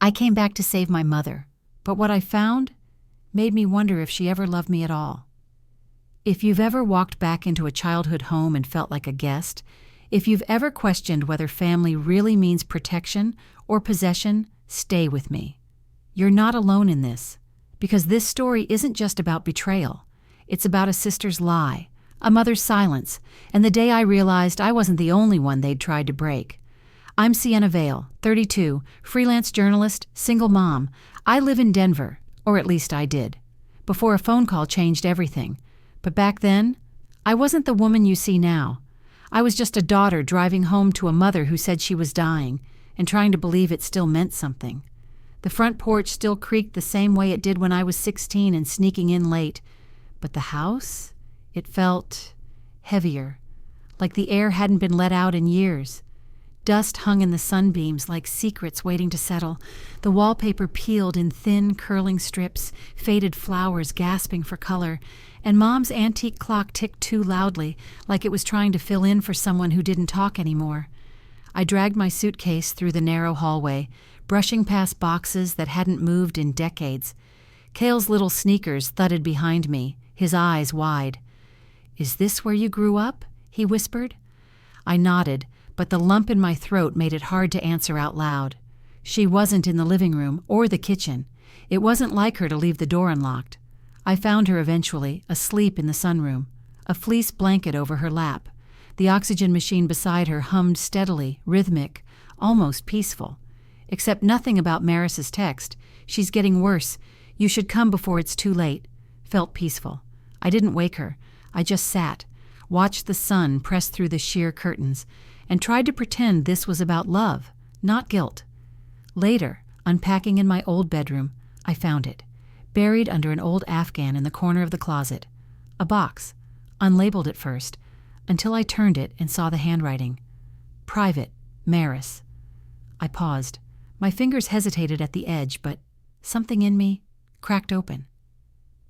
I came back to save my mother, but what I found made me wonder if she ever loved me at all. If you've ever walked back into a childhood home and felt like a guest, if you've ever questioned whether family really means protection or possession, stay with me. You're not alone in this, because this story isn't just about betrayal. It's about a sister's lie, a mother's silence, and the day I realized I wasn't the only one they'd tried to break. I'm Sienna Vale, 32, freelance journalist, single mom. I live in Denver, or at least I did, before a phone call changed everything. But back then, I wasn't the woman you see now. I was just a daughter driving home to a mother who said she was dying and trying to believe it still meant something. The front porch still creaked the same way it did when I was 16 and sneaking in late. But the house? It felt heavier, like the air hadn't been let out in years. Dust hung in the sunbeams like secrets waiting to settle. The wallpaper peeled in thin, curling strips, faded flowers gasping for color, and Mom's antique clock ticked too loudly, like it was trying to fill in for someone who didn't talk anymore. I dragged my suitcase through the narrow hallway, brushing past boxes that hadn't moved in decades. Kael's little sneakers thudded behind me, his eyes wide. "Is this where you grew up?" he whispered. I nodded, but the lump in my throat made it hard to answer out loud. She wasn't in the living room or the kitchen. It wasn't like her to leave the door unlocked. I found her eventually, asleep in the sunroom, a fleece blanket over her lap. The oxygen machine beside her hummed steadily, rhythmic, almost peaceful. Except nothing about Maris's text. "She's getting worse. You should come before it's too late." Felt peaceful. I didn't wake her. I just sat, watched the sun press through the sheer curtains, and tried to pretend this was about love, not guilt. Later, unpacking in my old bedroom, I found it, buried under an old Afghan in the corner of the closet. A box, unlabeled at first, until I turned it and saw the handwriting. Private, Maris. I paused. My fingers hesitated at the edge, but something in me cracked open.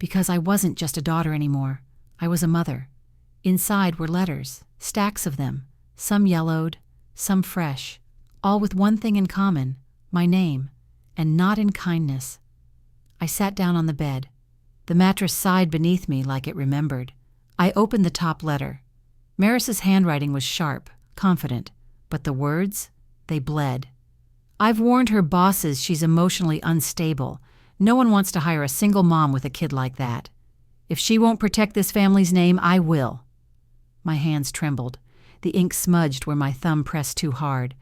Because I wasn't just a daughter anymore. I was a mother. Inside were letters, stacks of them, some yellowed, some fresh, all with one thing in common, my name, and not in kindness. I sat down on the bed. The mattress sighed beneath me like it remembered. I opened the top letter. Maris's handwriting was sharp, confident, but the words, they bled. "I've warned her bosses she's emotionally unstable. No one wants to hire a single mom with a kid like that. If she won't protect this family's name, I will." My hands trembled. The ink smudged where my thumb pressed too hard.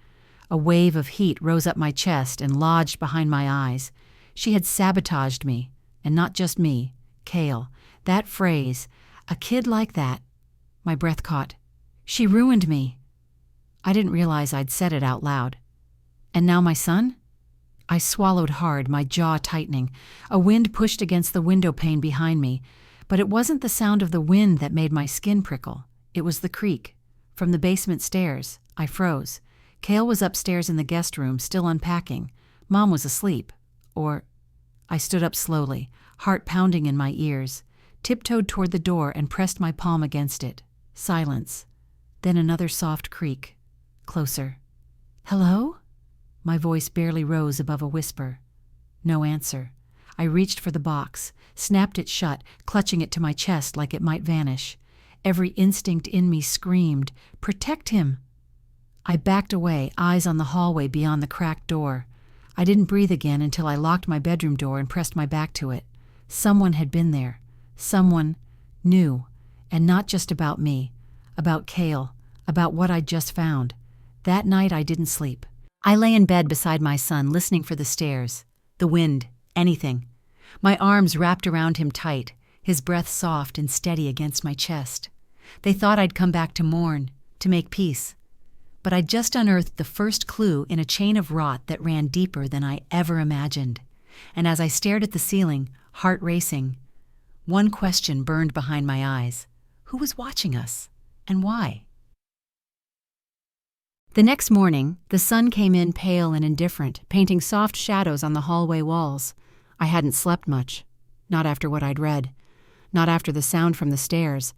A wave of heat rose up my chest and lodged behind my eyes. She had sabotaged me, and not just me, Kael. That phrase, a kid like that. My breath caught. She ruined me. I didn't realize I'd said it out loud. And now my son? I swallowed hard, my jaw tightening. A wind pushed against the window pane behind me, but it wasn't the sound of the wind that made my skin prickle. It was the creak. From the basement stairs, I froze. Kael was upstairs in the guest room, still unpacking. Mom was asleep. I stood up slowly, heart pounding in my ears, tiptoed toward the door and pressed my palm against it. Silence. Then another soft creak. Closer. "Hello?" My voice barely rose above a whisper. No answer. I reached for the box, snapped it shut, clutching it to my chest like it might vanish. Every instinct in me screamed, "Protect him!" I backed away, eyes on the hallway beyond the cracked door. I didn't breathe again until I locked my bedroom door and pressed my back to it. Someone had been there. Someone new. And not just about me. About Kael. About what I'd just found. That night I didn't sleep. I lay in bed beside my son, listening for the stairs. The wind. Anything. My arms wrapped around him tight, his breath soft and steady against my chest. They thought I'd come back to mourn, to make peace. But I'd just unearthed the first clue in a chain of rot that ran deeper than I ever imagined. And as I stared at the ceiling, heart racing, one question burned behind my eyes. Who was watching us? And why? The next morning, the sun came in pale and indifferent, painting soft shadows on the hallway walls. I hadn't slept much. Not after what I'd read. Not after the sound from the stairs.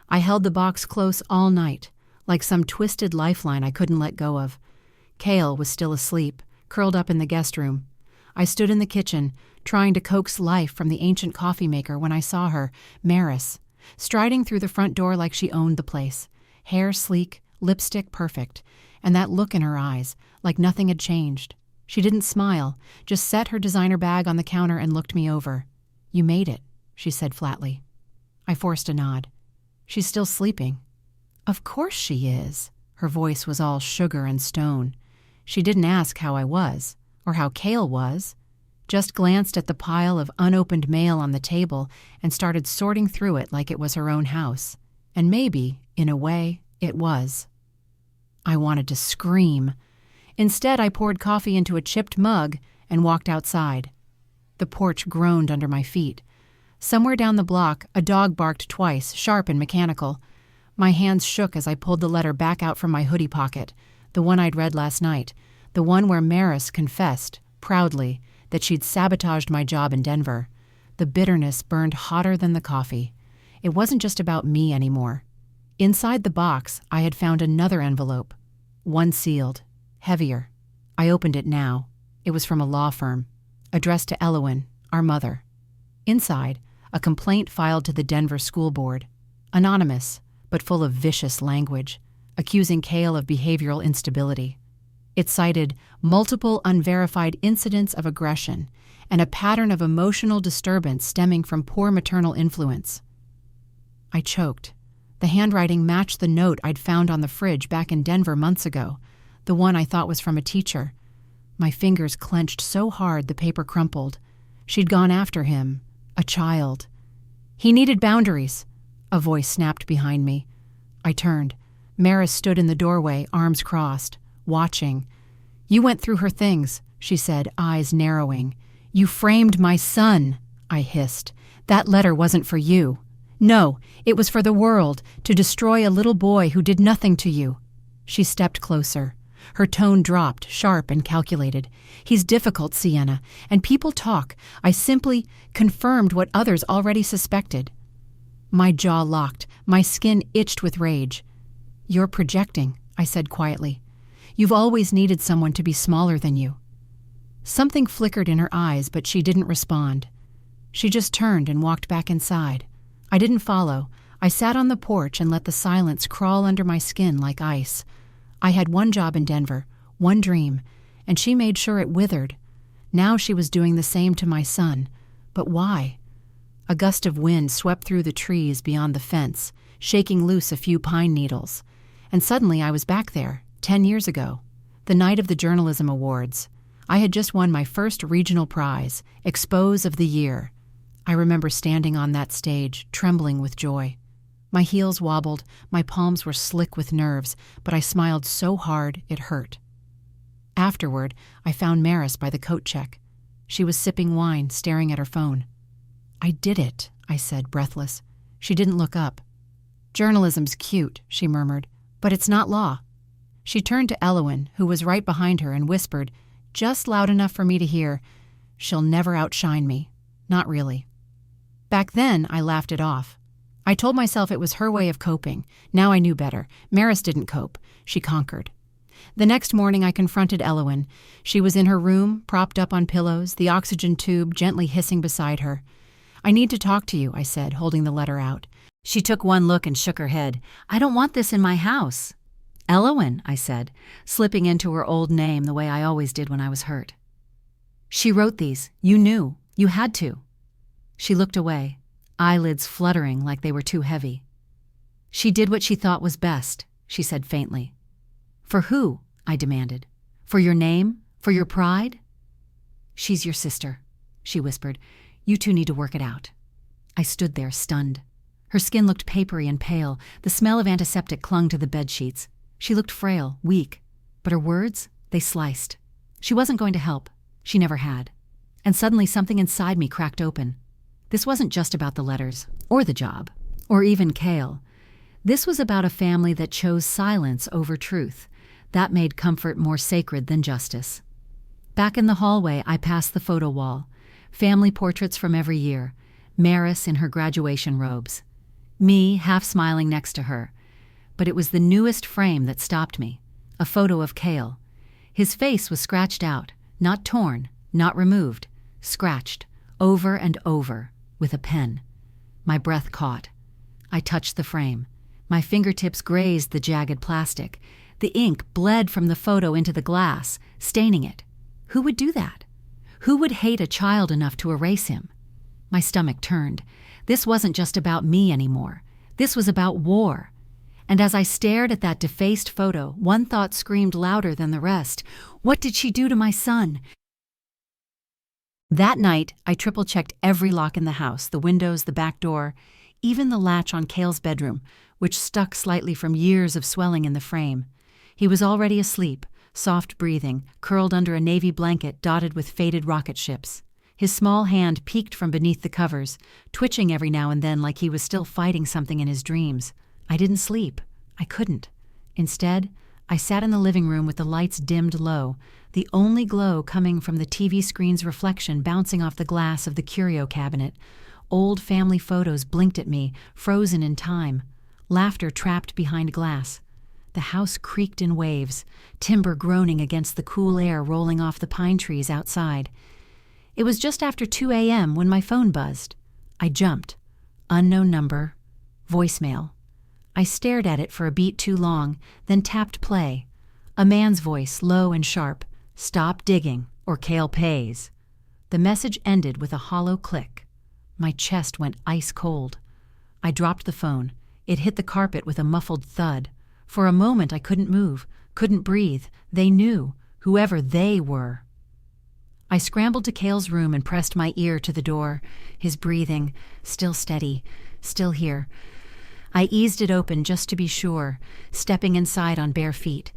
I held the box close all night, like some twisted lifeline I couldn't let go of. Kael was still asleep, curled up in the guest room. I stood in the kitchen, trying to coax life from the ancient coffee maker when I saw her, Maris, striding through the front door like she owned the place. Hair sleek, lipstick perfect, and that look in her eyes, like nothing had changed. She didn't smile, just set her designer bag on the counter and looked me over. "You made it," she said flatly. I forced a nod. "She's still sleeping." "Of course she is." Her voice was all sugar and stone. She didn't ask how I was, or how Kael was, just glanced at the pile of unopened mail on the table and started sorting through it like it was her own house. And maybe, in a way, it was. I wanted to scream. Instead, I poured coffee into a chipped mug and walked outside. The porch groaned under my feet. Somewhere down the block, a dog barked twice, sharp and mechanical. My hands shook as I pulled the letter back out from my hoodie pocket, the one I'd read last night, the one where Maris confessed, proudly, that she'd sabotaged my job in Denver. The bitterness burned hotter than the coffee. It wasn't just about me anymore. Inside the box, I had found another envelope, one sealed, heavier. I opened it now. It was from a law firm, addressed to Elowen, our mother. Inside, a complaint filed to the Denver School Board, anonymous, but full of vicious language, accusing Kael of behavioral instability. It cited multiple unverified incidents of aggression and a pattern of emotional disturbance stemming from poor maternal influence. I choked. The handwriting matched the note I'd found on the fridge back in Denver months ago, the one I thought was from a teacher. My fingers clenched so hard the paper crumpled. She'd gone after him, a child. He needed boundaries. A voice snapped behind me. I turned. Maris stood in the doorway, arms crossed, watching. "You went through her things," she said, eyes narrowing. "You framed my son," I hissed. "That letter wasn't for you. No, it was for the world, to destroy a little boy who did nothing to you." She stepped closer. Her tone dropped, sharp and calculated. "He's difficult, Sienna, and people talk. I simply confirmed what others already suspected." My jaw locked. My skin itched with rage. "You're projecting," I said quietly. "You've always needed someone to be smaller than you." Something flickered in her eyes, but she didn't respond. She just turned and walked back inside. I didn't follow. I sat on the porch and let the silence crawl under my skin like ice. I had one job in Denver, one dream, and she made sure it withered. Now she was doing the same to my son. But why? A gust of wind swept through the trees beyond the fence, shaking loose a few pine needles. And suddenly I was back there, 10 years ago, the night of the Journalism Awards. I had just won my first regional prize, Expose of the Year. I remember standing on that stage, trembling with joy. My heels wobbled, my palms were slick with nerves, but I smiled so hard it hurt. Afterward, I found Maris by the coat check. She was sipping wine, staring at her phone. "I did it," I said, breathless. She didn't look up. "Journalism's cute," she murmured, "but it's not law." She turned to Elowen, who was right behind her, and whispered, just loud enough for me to hear, "She'll never outshine me. Not really." Back then, I laughed it off. I told myself it was her way of coping. Now I knew better. Maris didn't cope. She conquered. The next morning, I confronted Elowen. She was in her room, propped up on pillows, the oxygen tube gently hissing beside her. "I need to talk to you," I said, holding the letter out. She took one look and shook her head. "I don't want this in my house." "Elowen," I said, slipping into her old name the way I always did when I was hurt. "She wrote these. You knew. You had to." She looked away, eyelids fluttering like they were too heavy. "She did what she thought was best," she said faintly. "For who?" I demanded. "For your name? For your pride?" "She's your sister," she whispered. "You two need to work it out." I stood there, stunned. Her skin looked papery and pale. The smell of antiseptic clung to the bedsheets. She looked frail, weak. But her words, they sliced. She wasn't going to help. She never had. And suddenly something inside me cracked open. This wasn't just about the letters, or the job, or even Kael. This was about a family that chose silence over truth. That made comfort more sacred than justice. Back in the hallway, I passed the photo wall. Family portraits from every year. Maris in her graduation robes. Me half smiling next to her. But it was the newest frame that stopped me. A photo of Kael. His face was scratched out, not torn, Not removed, scratched, over and over, with a pen. My breath caught. I touched the frame. My fingertips grazed the jagged plastic. The ink bled from the photo into the glass, staining it. Who would do that? Who would hate a child enough to erase him? My stomach turned. This wasn't just about me anymore. This was about war. And as I stared at that defaced photo, one thought screamed louder than the rest. What did she do to my son? That night, I triple-checked every lock in the house, the windows, the back door, even the latch on Kael's bedroom, which stuck slightly from years of swelling in the frame. He was already asleep, soft breathing, curled under a navy blanket dotted with faded rocket ships. His small hand peeked from beneath the covers, twitching every now and then like he was still fighting something in his dreams. I didn't sleep. I couldn't. Instead, I sat in the living room with the lights dimmed low, the only glow coming from the TV screen's reflection bouncing off the glass of the curio cabinet. Old family photos blinked at me, frozen in time. Laughter trapped behind glass. The house creaked in waves, timber groaning against the cool air rolling off the pine trees outside. It was just after 2 a.m. when my phone buzzed. I jumped. Unknown number. Voicemail. I stared at it for a beat too long, then tapped play. A man's voice, low and sharp. Stop digging, or Kael pays. The message ended with a hollow click. My chest went ice cold. I dropped the phone. It hit the carpet with a muffled thud. For a moment I couldn't move, couldn't breathe. They knew, whoever they were. I scrambled to Kael's room and pressed my ear to the door. His breathing, still steady, still here. I eased it open just to be sure, stepping inside on bare feet.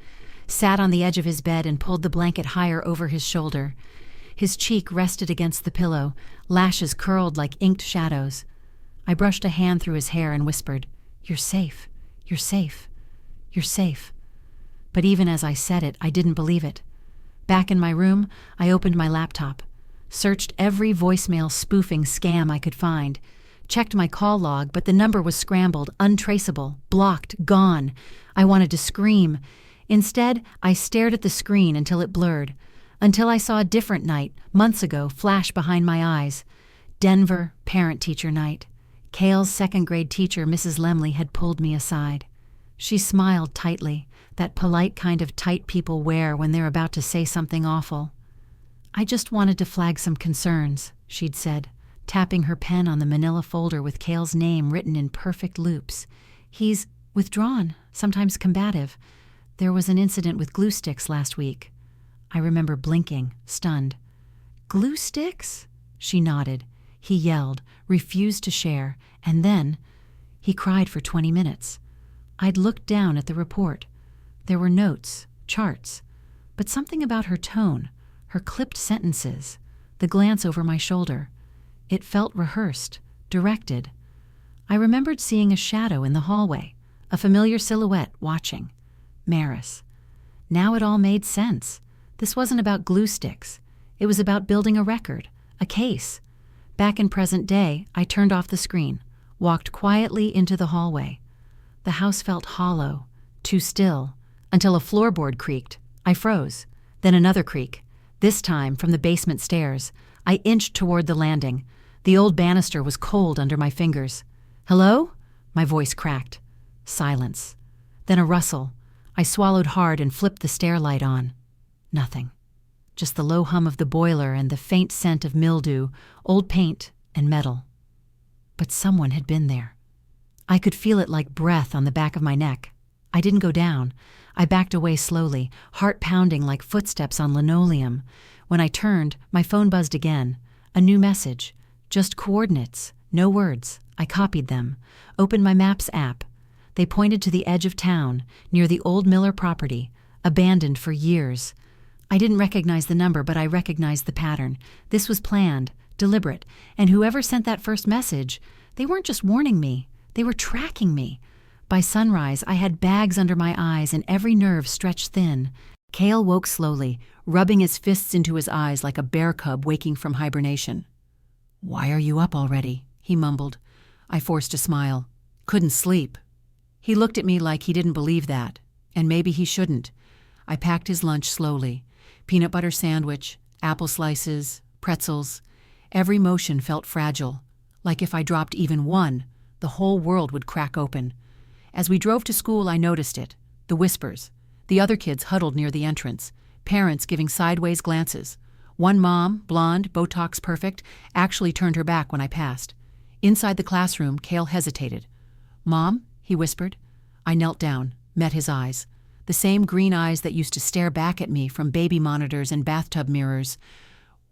Sat on the edge of his bed and pulled the blanket higher over his shoulder. His cheek rested against the pillow, lashes curled like inked shadows. I brushed a hand through his hair and whispered, "You're safe. You're safe. You're safe." But even as I said it, I didn't believe it. Back in my room, I opened my laptop, searched every voicemail spoofing scam I could find, checked my call log, but the number was scrambled, untraceable, blocked, gone. I wanted to scream. Instead, I stared at the screen until it blurred, until I saw a different night, months ago, flash behind my eyes. Denver, parent-teacher night. Kael's second-grade teacher, Mrs. Lemley, had pulled me aside. She smiled tightly, that polite kind of tight people wear when they're about to say something awful. "I just wanted to flag some concerns," she'd said, tapping her pen on the manila folder with Kael's name written in perfect loops. "He's withdrawn, sometimes combative. There was an incident with glue sticks last week." I remember blinking, stunned. "Glue sticks?" She nodded. He yelled, refused to share, and then he cried for 20 minutes. I'd looked down at the report. There were notes, charts, but something about her tone, her clipped sentences, the glance over my shoulder. It felt rehearsed, directed. I remembered seeing a shadow in the hallway, a familiar silhouette watching. Maris. Now it all made sense. This wasn't about glue sticks. It was about building a record, a case. Back in present day, I turned off the screen, walked quietly into the hallway. The house felt hollow, too still, until a floorboard creaked. I froze. Then another creak, this time from the basement stairs. I inched toward the landing. The old banister was cold under my fingers. "Hello?" My voice cracked. Silence. Then a rustle. I swallowed hard and flipped the stair light on. Nothing. Just the low hum of the boiler and the faint scent of mildew, old paint, and metal. But someone had been there. I could feel it like breath on the back of my neck. I didn't go down. I backed away slowly, heart pounding like footsteps on linoleum. When I turned, my phone buzzed again. A new message. Just coordinates. No words. I copied them. Opened my Maps app. They pointed to the edge of town, near the old Miller property, abandoned for years. I didn't recognize the number, but I recognized the pattern. This was planned, deliberate, and whoever sent that first message, they weren't just warning me, they were tracking me. By sunrise, I had bags under my eyes and every nerve stretched thin. Kael woke slowly, rubbing his fists into his eyes like a bear cub waking from hibernation. "Why are you up already?" he mumbled. I forced a smile. "Couldn't sleep." He looked at me like he didn't believe that, and maybe he shouldn't. I packed his lunch slowly. Peanut butter sandwich, apple slices, pretzels. Every motion felt fragile, like if I dropped even one, the whole world would crack open. As we drove to school, I noticed it. The whispers. The other kids huddled near the entrance. Parents giving sideways glances. One mom, blonde, Botox perfect, actually turned her back when I passed. Inside the classroom, Kael hesitated. "Mom?" he whispered. I knelt down, met his eyes. The same green eyes that used to stare back at me from baby monitors and bathtub mirrors.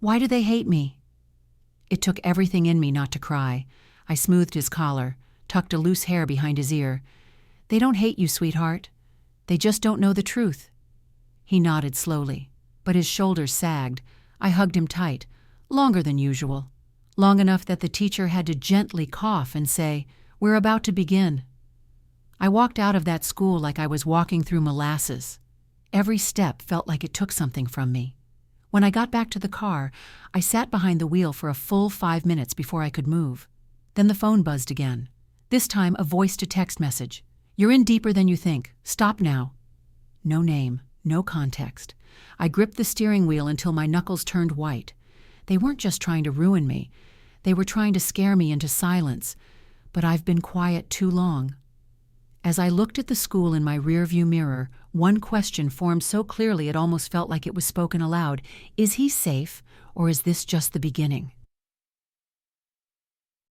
"Why do they hate me?" It took everything in me not to cry. I smoothed his collar, tucked a loose hair behind his ear. "They don't hate you, sweetheart. They just don't know the truth." He nodded slowly, but his shoulders sagged. I hugged him tight, longer than usual, long enough that the teacher had to gently cough and say, "We're about to begin." I walked out of that school like I was walking through molasses. Every step felt like it took something from me. When I got back to the car, I sat behind the wheel for a full 5 minutes before I could move. Then the phone buzzed again. This time a voice-to-text message. "You're in deeper than you think. Stop now." No name, no context. I gripped the steering wheel until my knuckles turned white. They weren't just trying to ruin me. They were trying to scare me into silence. But I've been quiet too long. As I looked at the school in my rearview mirror, one question formed so clearly it almost felt like it was spoken aloud. Is he safe, or is this just the beginning?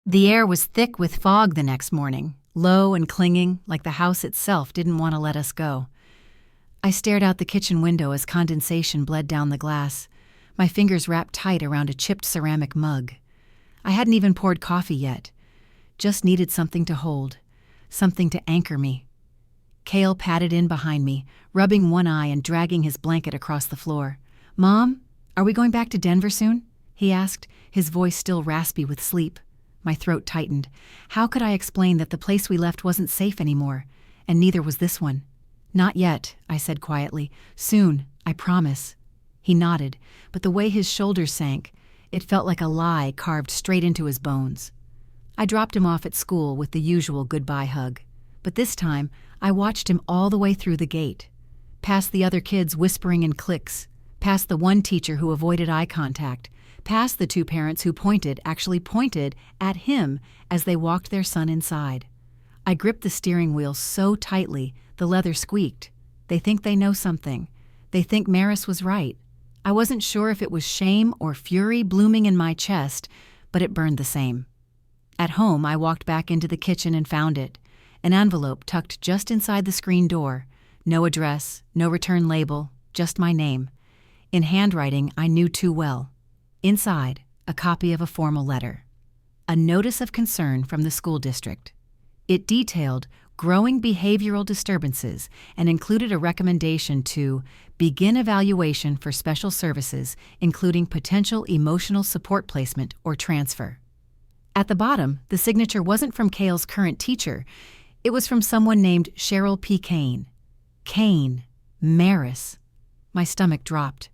The air was thick with fog the next morning, low and clinging, like the house itself didn't want to let us go. I stared out the kitchen window as condensation bled down the glass, my fingers wrapped tight around a chipped ceramic mug. I hadn't even poured coffee yet, just needed something to hold, something to anchor me. Kael patted in behind me, rubbing one eye and dragging his blanket across the floor. "Mom, are we going back to Denver soon?" he asked, his voice still raspy with sleep. My throat tightened. How could I explain that the place we left wasn't safe anymore, and neither was this one? "Not yet," I said quietly. "Soon, I promise." He nodded, but the way his shoulders sank, it felt like a lie carved straight into his bones. I dropped him off at school with the usual goodbye hug, but this time I watched him all the way through the gate, past the other kids whispering in cliques, past the one teacher who avoided eye contact, past the two parents who actually pointed at him as they walked their son inside. I gripped the steering wheel so tightly the leather squeaked. They think they know something. They think Maris was right. I wasn't sure if it was shame or fury blooming in my chest, but it burned the same. At home, I walked back into the kitchen and found it. An envelope tucked just inside the screen door. No address, no return label, just my name. In handwriting I knew too well. Inside, a copy of a formal letter. A notice of concern from the school district. It detailed growing behavioral disturbances and included a recommendation to begin evaluation for special services, including potential emotional support placement or transfer. At the bottom, the signature wasn't from Kael's current teacher. It was from someone named Cheryl P. Kane. Kane. Maris. My stomach dropped.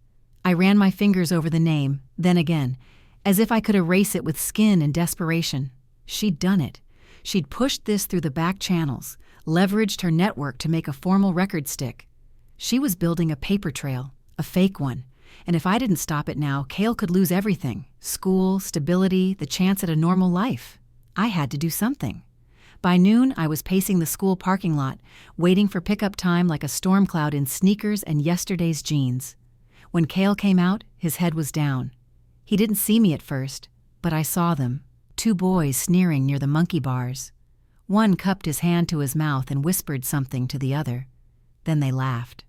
I ran my fingers over the name, then again, as if I could erase it with skin and desperation. She'd done it. She'd pushed this through the back channels, leveraged her network to make a formal record stick. She was building a paper trail, a fake one, and if I didn't stop it now, Kael could lose everything: school, stability, the chance at a normal life. I had to do something. By noon, I was pacing the school parking lot, waiting for pickup time like a storm cloud in sneakers and yesterday's jeans. When Kael came out, his head was down. He didn't see me at first, but I saw them. 2 boys sneering near the monkey bars. One cupped his hand to his mouth and whispered something to the other. Then they laughed.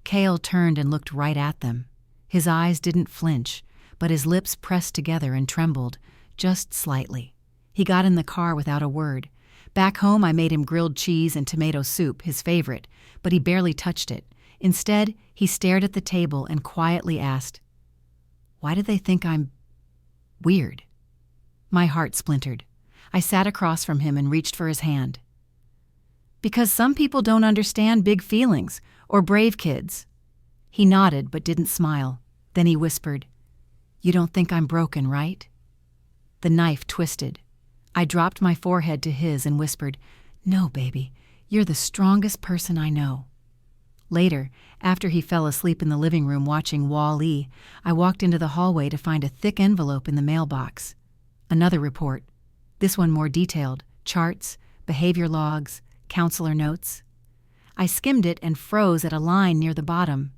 Kael turned and looked right at them. His eyes didn't flinch, but his lips pressed together and trembled, just slightly. He got in the car without a word. Back home, I made him grilled cheese and tomato soup, his favorite, but he barely touched it. Instead, he stared at the table and quietly asked, "Why do they think I'm weird?" My heart splintered. I sat across from him and reached for his hand. "Because some people don't understand big feelings, or brave kids." He nodded but didn't smile. Then he whispered, "You don't think I'm broken, right?" The knife twisted. I dropped my forehead to his and whispered, "No, baby, you're the strongest person I know." Later, after he fell asleep in the living room watching Wall-E, I walked into the hallway to find a thick envelope in the mailbox. Another report. This one more detailed. Charts, behavior logs, counselor notes. I skimmed it and froze at a line near the bottom.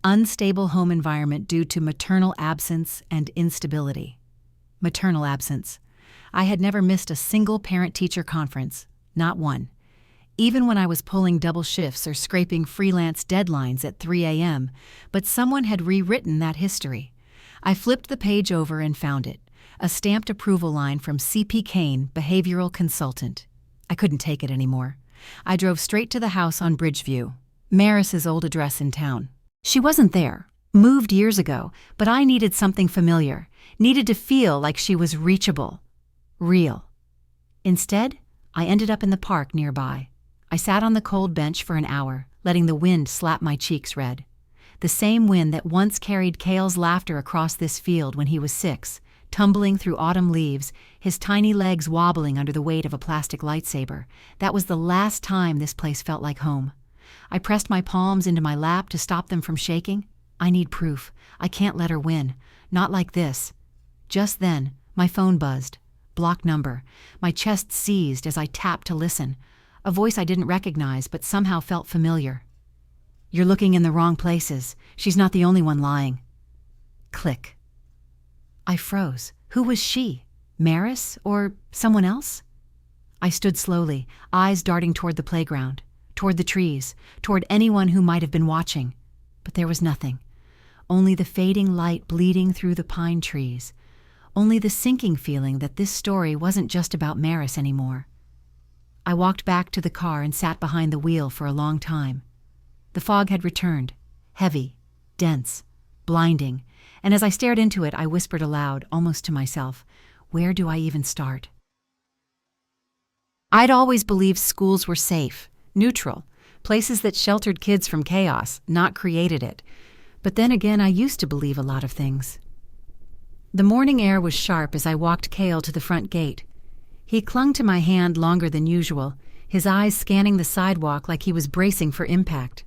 Unstable home environment due to maternal absence and instability. Maternal absence. I had never missed a single parent-teacher conference. Not one. Even when I was pulling double shifts or scraping freelance deadlines at 3 a.m., but someone had rewritten that history. I flipped the page over and found it. A stamped approval line from C.P. Kael, behavioral consultant. I couldn't take it anymore. I drove straight to the house on Bridgeview, Maris's old address in town. She wasn't there, moved years ago, but I needed something familiar, needed to feel like she was reachable, real. Instead, I ended up in the park nearby. I sat on the cold bench for an hour, letting the wind slap my cheeks red. The same wind that once carried Kael's laughter across this field when he was 6, tumbling through autumn leaves, his tiny legs wobbling under the weight of a plastic lightsaber. That was the last time this place felt like home. I pressed my palms into my lap to stop them from shaking. I need proof. I can't let her win. Not like this. Just then, my phone buzzed. Block number. My chest seized as I tapped to listen. A voice I didn't recognize but somehow felt familiar. "You're looking in the wrong places. She's not the only one lying." Click. I froze. Who was she? Maris or someone else? I stood slowly, eyes darting toward the playground, toward the trees, toward anyone who might have been watching. But there was nothing. Only the fading light bleeding through the pine trees. Only the sinking feeling that this story wasn't just about Maris anymore. I walked back to the car and sat behind the wheel for a long time. The fog had returned, heavy, dense, blinding, and as I stared into it, I whispered aloud, almost to myself, where do I even start? I'd always believed schools were safe, neutral, places that sheltered kids from chaos, not created it. But then again, I used to believe a lot of things. The morning air was sharp as I walked Kael to the front gate. He clung to my hand longer than usual, his eyes scanning the sidewalk like he was bracing for impact.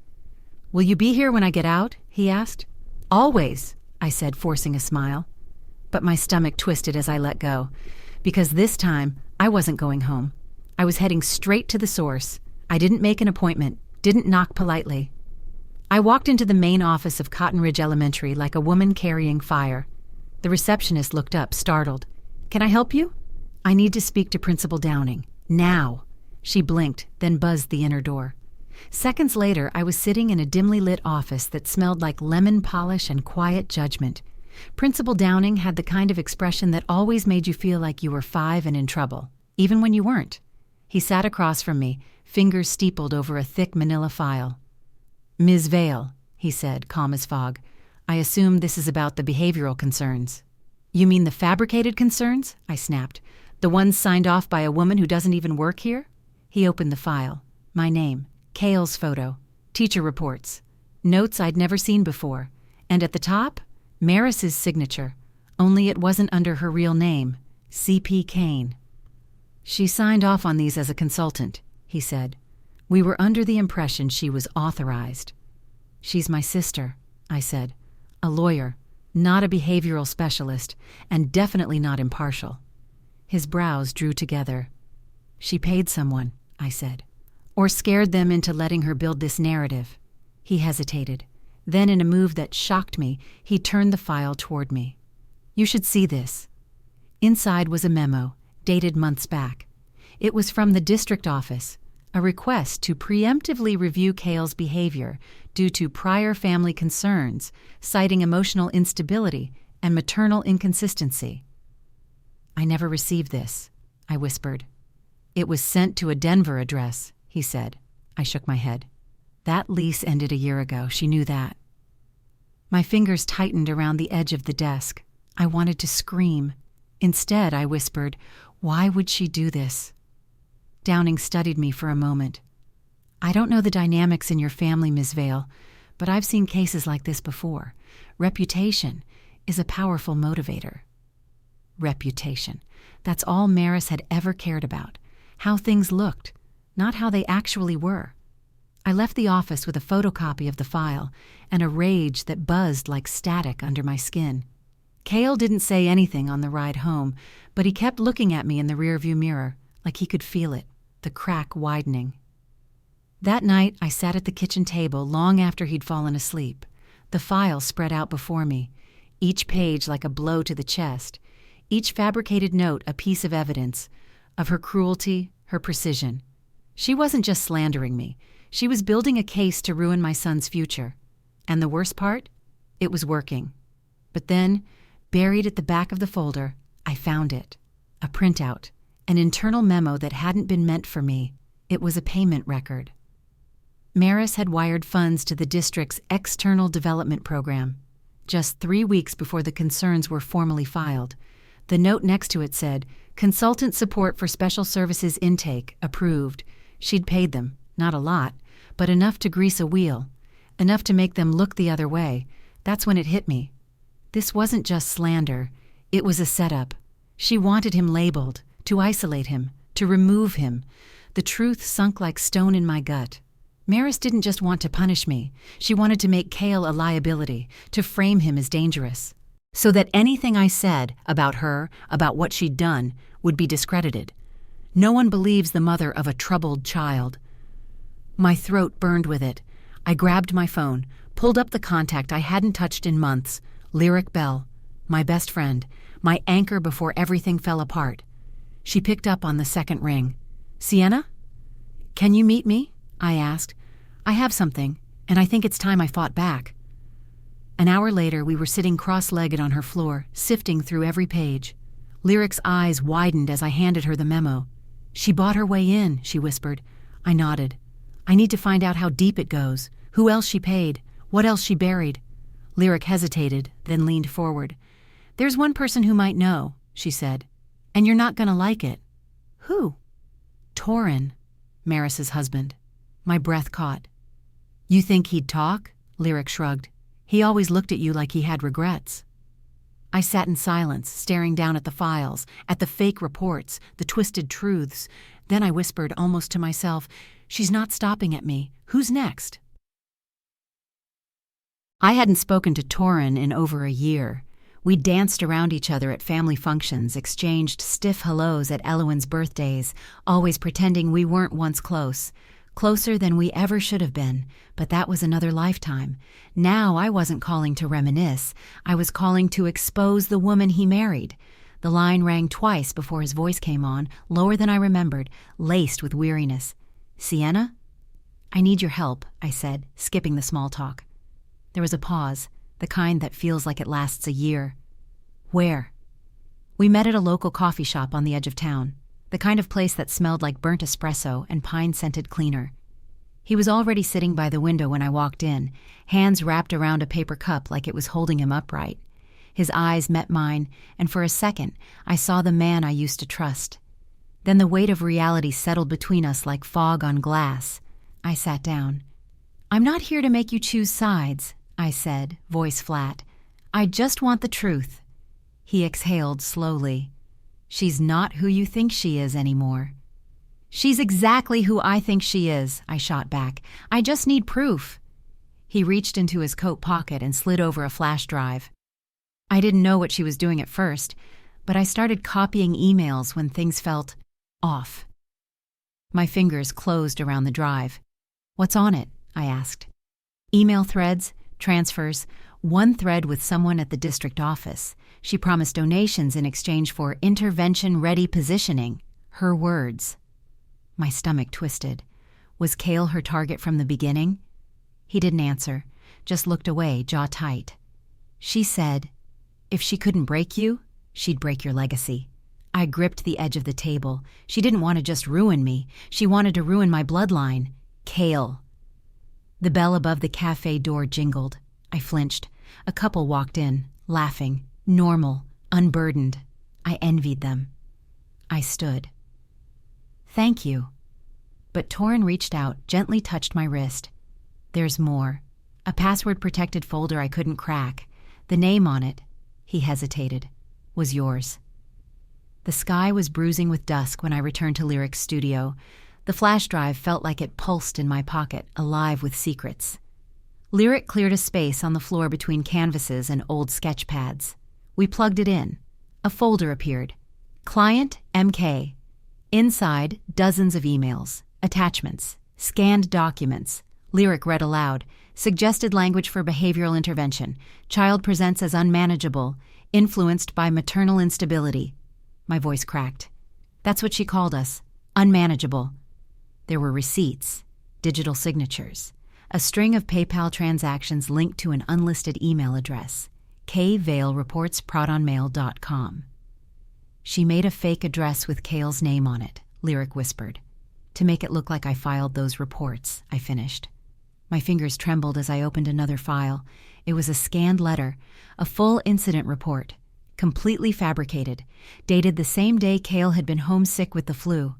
"Will you be here when I get out?" he asked. "Always," I said, forcing a smile. But my stomach twisted as I let go, because this time I wasn't going home. I was heading straight to the source. I didn't make an appointment, didn't knock politely. I walked into the main office of Cotton Ridge Elementary like a woman carrying fire. The receptionist looked up, startled. "Can I help you?" "I need to speak to Principal Downing. Now." She blinked, then buzzed the inner door. Seconds later, I was sitting in a dimly lit office that smelled like lemon polish and quiet judgment. Principal Downing had the kind of expression that always made you feel like you were 5 and in trouble, even when you weren't. He sat across from me, fingers steepled over a thick manila file. "Ms. Vale," he said, calm as fog. "I assume this is about the behavioral concerns." "You mean the fabricated concerns?" I snapped. "The ones signed off by a woman who doesn't even work here?" He opened the file. My name, Kael's photo, teacher reports, notes I'd never seen before, and at the top, Maris's signature, only it wasn't under her real name, C.P. Kael. "She signed off on these as a consultant," he said. "We were under the impression she was authorized." "She's my sister," I said. "A lawyer, not a behavioral specialist, and definitely not impartial." His brows drew together. "She paid someone," I said, "or scared them into letting her build this narrative." He hesitated. Then, in a move that shocked me, he turned the file toward me. "You should see this." Inside was a memo, dated months back. It was from the district office, a request to preemptively review Kael's behavior due to prior family concerns, citing emotional instability and maternal inconsistency. "I never received this," I whispered. "It was sent to a Denver address," he said. I shook my head. That lease ended a year ago. She knew that. My fingers tightened around the edge of the desk. I wanted to scream. Instead, I whispered, "Why would she do this?" Downing studied me for a moment. "I don't know the dynamics in your family, Ms. Vale, but I've seen cases like this before. Reputation is a powerful motivator." Reputation. That's all Maris had ever cared about. How things looked, not how they actually were. I left the office with a photocopy of the file and a rage that buzzed like static under my skin. Kael didn't say anything on the ride home, but he kept looking at me in the rearview mirror, like he could feel it, the crack widening. That night, I sat at the kitchen table long after he'd fallen asleep, the file spread out before me, each page like a blow to the chest, each fabricated note a piece of evidence, of her cruelty, her precision. She wasn't just slandering me. She was building a case to ruin my son's future. And the worst part? It was working. But then, buried at the back of the folder, I found it. A printout, an internal memo that hadn't been meant for me. It was a payment record. Maris had wired funds to the district's external development program. Just 3 weeks before the concerns were formally filed, the note next to it said, "Consultant support for special services intake, approved." She'd paid them, not a lot, but enough to grease a wheel, enough to make them look the other way. That's when it hit me. This wasn't just slander, it was a setup. She wanted him labeled, to isolate him, to remove him. The truth sunk like stone in my gut. Maris didn't just want to punish me. She wanted to make Kael a liability, to frame him as dangerous, so that anything I said about her, about what she'd done, would be discredited. No one believes the mother of a troubled child. My throat burned with it. I grabbed my phone, pulled up the contact I hadn't touched in months, Lyric Bell, my best friend, my anchor before everything fell apart. She picked up on the second ring. "Sienna? Can you meet me?" I asked. "I have something, and I think it's time I fought back." An hour later, we were sitting cross-legged on her floor, sifting through every page. Lyric's eyes widened as I handed her the memo. "She bought her way in," she whispered. I nodded. "I need to find out how deep it goes, who else she paid, what else she buried." Lyric hesitated, then leaned forward. "There's one person who might know," she said, "and you're not gonna like it." "Who?" "Torin, Maris's husband." My breath caught. "You think he'd talk?" Lyric shrugged. "He always looked at you like he had regrets." I sat in silence, staring down at the files, at the fake reports, the twisted truths. Then I whispered, almost to myself, "She's not stopping at me. Who's next?" I hadn't spoken to Torin in over a year. We danced around each other at family functions, exchanged stiff hellos at Elowen's birthdays, always pretending we weren't once close. Closer than we ever should have been, but that was another lifetime. Now I wasn't calling to reminisce. I was calling to expose the woman he married. The line rang twice before his voice came on, lower than I remembered, laced with weariness. "Sienna?" "I need your help," I said, skipping the small talk. There was a pause, the kind that feels like it lasts a year. "Where?" We met at a local coffee shop on the edge of town, the kind of place that smelled like burnt espresso and pine-scented cleaner. He was already sitting by the window when I walked in, hands wrapped around a paper cup like it was holding him upright. His eyes met mine, and for a second, I saw the man I used to trust. Then the weight of reality settled between us like fog on glass. I sat down. "I'm not here to make you choose sides," I said, voice flat. "I just want the truth." He exhaled slowly. "She's not who you think she is anymore." "She's exactly who I think she is," I shot back. "I just need proof." He reached into his coat pocket and slid over a flash drive. I didn't know what she was doing at first, but I started copying emails when things felt off. My fingers closed around the drive. "What's on it?" I asked. "Email threads, transfers, one thread with someone at the district office. She promised donations in exchange for intervention-ready positioning. Her words." My stomach twisted. Was Kael her target from the beginning? He didn't answer, just looked away, jaw tight. "She said, if she couldn't break you, she'd break your legacy." I gripped the edge of the table. She didn't want to just ruin me. She wanted to ruin my bloodline. Kael. The bell above the cafe door jingled. I flinched. A couple walked in, laughing, normal, unburdened. I envied them. I stood. "Thank you." But Torin reached out, gently touched my wrist. "There's more. A password-protected folder I couldn't crack. The name on it," he hesitated, "was yours." The sky was bruising with dusk when I returned to Lyric's studio. The flash drive felt like it pulsed in my pocket, alive with secrets. Lyric cleared a space on the floor between canvases and old sketch pads. We plugged it in. A folder appeared. Client MK. Inside, dozens of emails, attachments, scanned documents. Lyric read aloud. Suggested language for behavioral intervention. Child presents as unmanageable, influenced by maternal instability. My voice cracked. That's what she called us. Unmanageable. There were receipts, digital signatures, a string of PayPal transactions linked to an unlisted email address. kvailreports@protonmail.com. She made a fake address with Kael's name on it, Lyric whispered. To make it look like I filed those reports, I finished. My fingers trembled as I opened another file. It was a scanned letter, a full incident report, completely fabricated, dated the same day Kael had been homesick with the flu.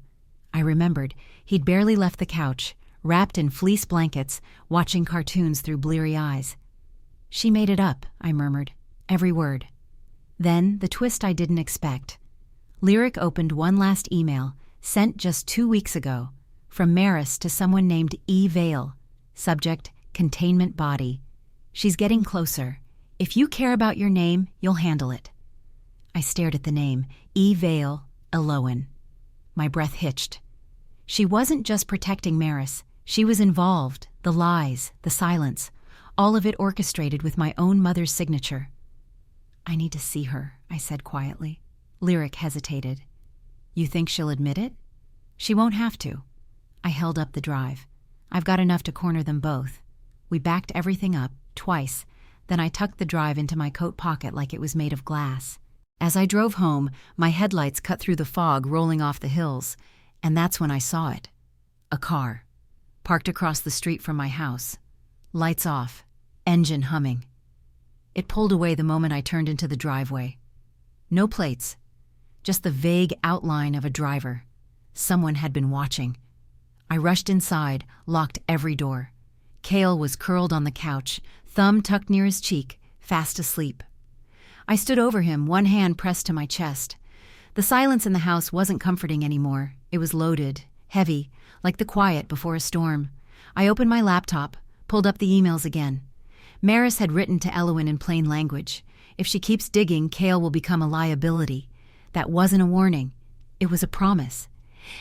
I remembered he'd barely left the couch, wrapped in fleece blankets, watching cartoons through bleary eyes. She made it up, I murmured, every word. Then, the twist I didn't expect. Lyric opened one last email, sent just 2 weeks ago, from Maris to someone named E. Vale. Subject, containment body. She's getting closer. If you care about your name, you'll handle it. I stared at the name, E. Vale, Eloan. My breath hitched. She wasn't just protecting Maris. She was involved, the lies, the silence, all of it orchestrated with my own mother's signature. I need to see her, I said quietly. Lyric hesitated. You think she'll admit it? She won't have to. I held up the drive. I've got enough to corner them both. We backed everything up, twice. Then I tucked the drive into my coat pocket like it was made of glass. As I drove home, my headlights cut through the fog rolling off the hills, and that's when I saw it. A car, parked across the street from my house. Lights off, engine humming. It pulled away the moment I turned into the driveway. No plates, just the vague outline of a driver. Someone had been watching. I rushed inside, locked every door. Kael was curled on the couch, thumb tucked near his cheek, fast asleep. I stood over him, one hand pressed to my chest. The silence in the house wasn't comforting anymore. It was loaded, heavy, like the quiet before a storm. I opened my laptop, pulled up the emails again. Maris had written to Eloan in plain language. If she keeps digging, Kael will become a liability. That wasn't a warning. It was a promise.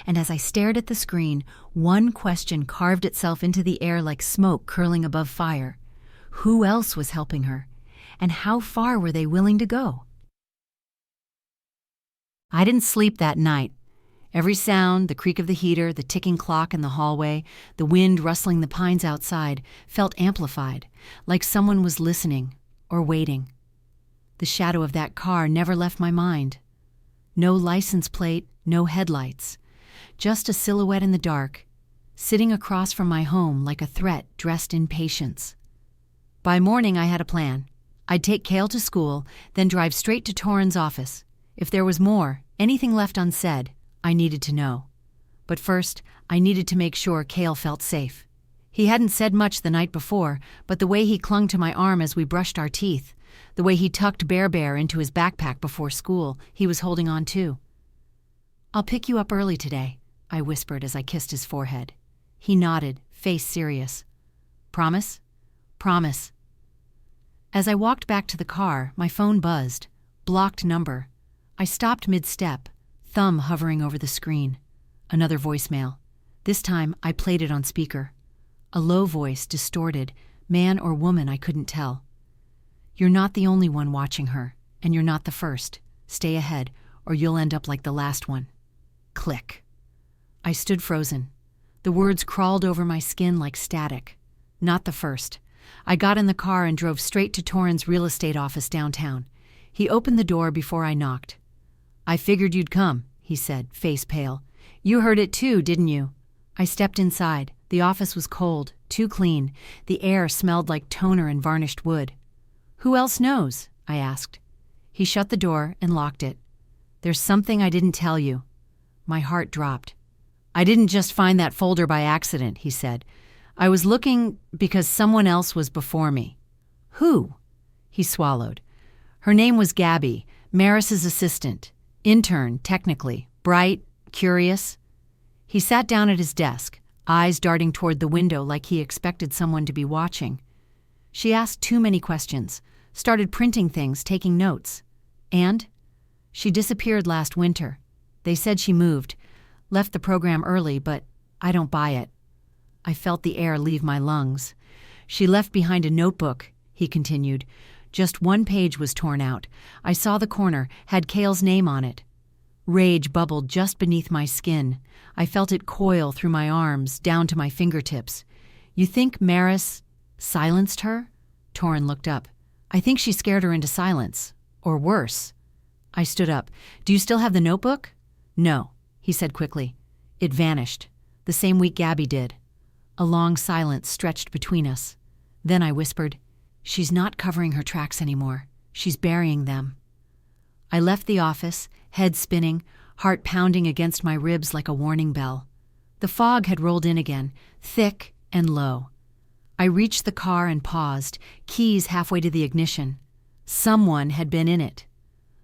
And as I stared at the screen, one question carved itself into the air like smoke curling above fire. Who else was helping her? And how far were they willing to go? I didn't sleep that night. Every sound, the creak of the heater, the ticking clock in the hallway, the wind rustling the pines outside, felt amplified, like someone was listening or waiting. The shadow of that car never left my mind. No license plate, no headlights. Just a silhouette in the dark, sitting across from my home like a threat dressed in patience. By morning, I had a plan. I'd take Kael to school, then drive straight to Torin's office. If there was more, anything left unsaid, I needed to know. But first, I needed to make sure Kael felt safe. He hadn't said much the night before, but the way he clung to my arm as we brushed our teeth, the way he tucked Bear into his backpack before school, he was holding on too. I'll pick you up early today, I whispered as I kissed his forehead. He nodded, face serious. Promise? Promise. As I walked back to the car, my phone buzzed. Blocked number. I stopped mid-step, thumb hovering over the screen. Another voicemail. This time, I played it on speaker. A low voice, distorted, man or woman I couldn't tell. You're not the only one watching her, and you're not the first. Stay ahead, or you'll end up like the last one. Click. I stood frozen. The words crawled over my skin like static. Not the first. I got in the car and drove straight to Torin's real estate office downtown. He opened the door before I knocked. I figured you'd come, he said, face pale. You heard it too, didn't you? I stepped inside. The office was cold, too clean. The air smelled like toner and varnished wood. Who else knows? I asked. He shut the door and locked it. There's something I didn't tell you. My heart dropped. I didn't just find that folder by accident, he said. I was looking because someone else was before me. Who? He swallowed. Her name was Gabby, Maris's assistant. Intern, technically. Bright, curious. He sat down at his desk, eyes darting toward the window like he expected someone to be watching. She asked too many questions, started printing things, taking notes. And she disappeared last winter. They said she moved, left the program early, but I don't buy it. I felt the air leave my lungs. She left behind a notebook, he continued. Just one page was torn out. I saw the corner, had Kael's name on it. Rage bubbled just beneath my skin. I felt it coil through my arms, down to my fingertips. You think Maris silenced her? Torin looked up. I think she scared her into silence. Or worse. I stood up. Do you still have the notebook? No, he said quickly. It vanished. The same week Gabby did. A long silence stretched between us. Then I whispered, She's not covering her tracks anymore. She's burying them. I left the office, head spinning, heart pounding against my ribs like a warning bell. The fog had rolled in again, thick and low. I reached the car and paused, keys halfway to the ignition. Someone had been in it.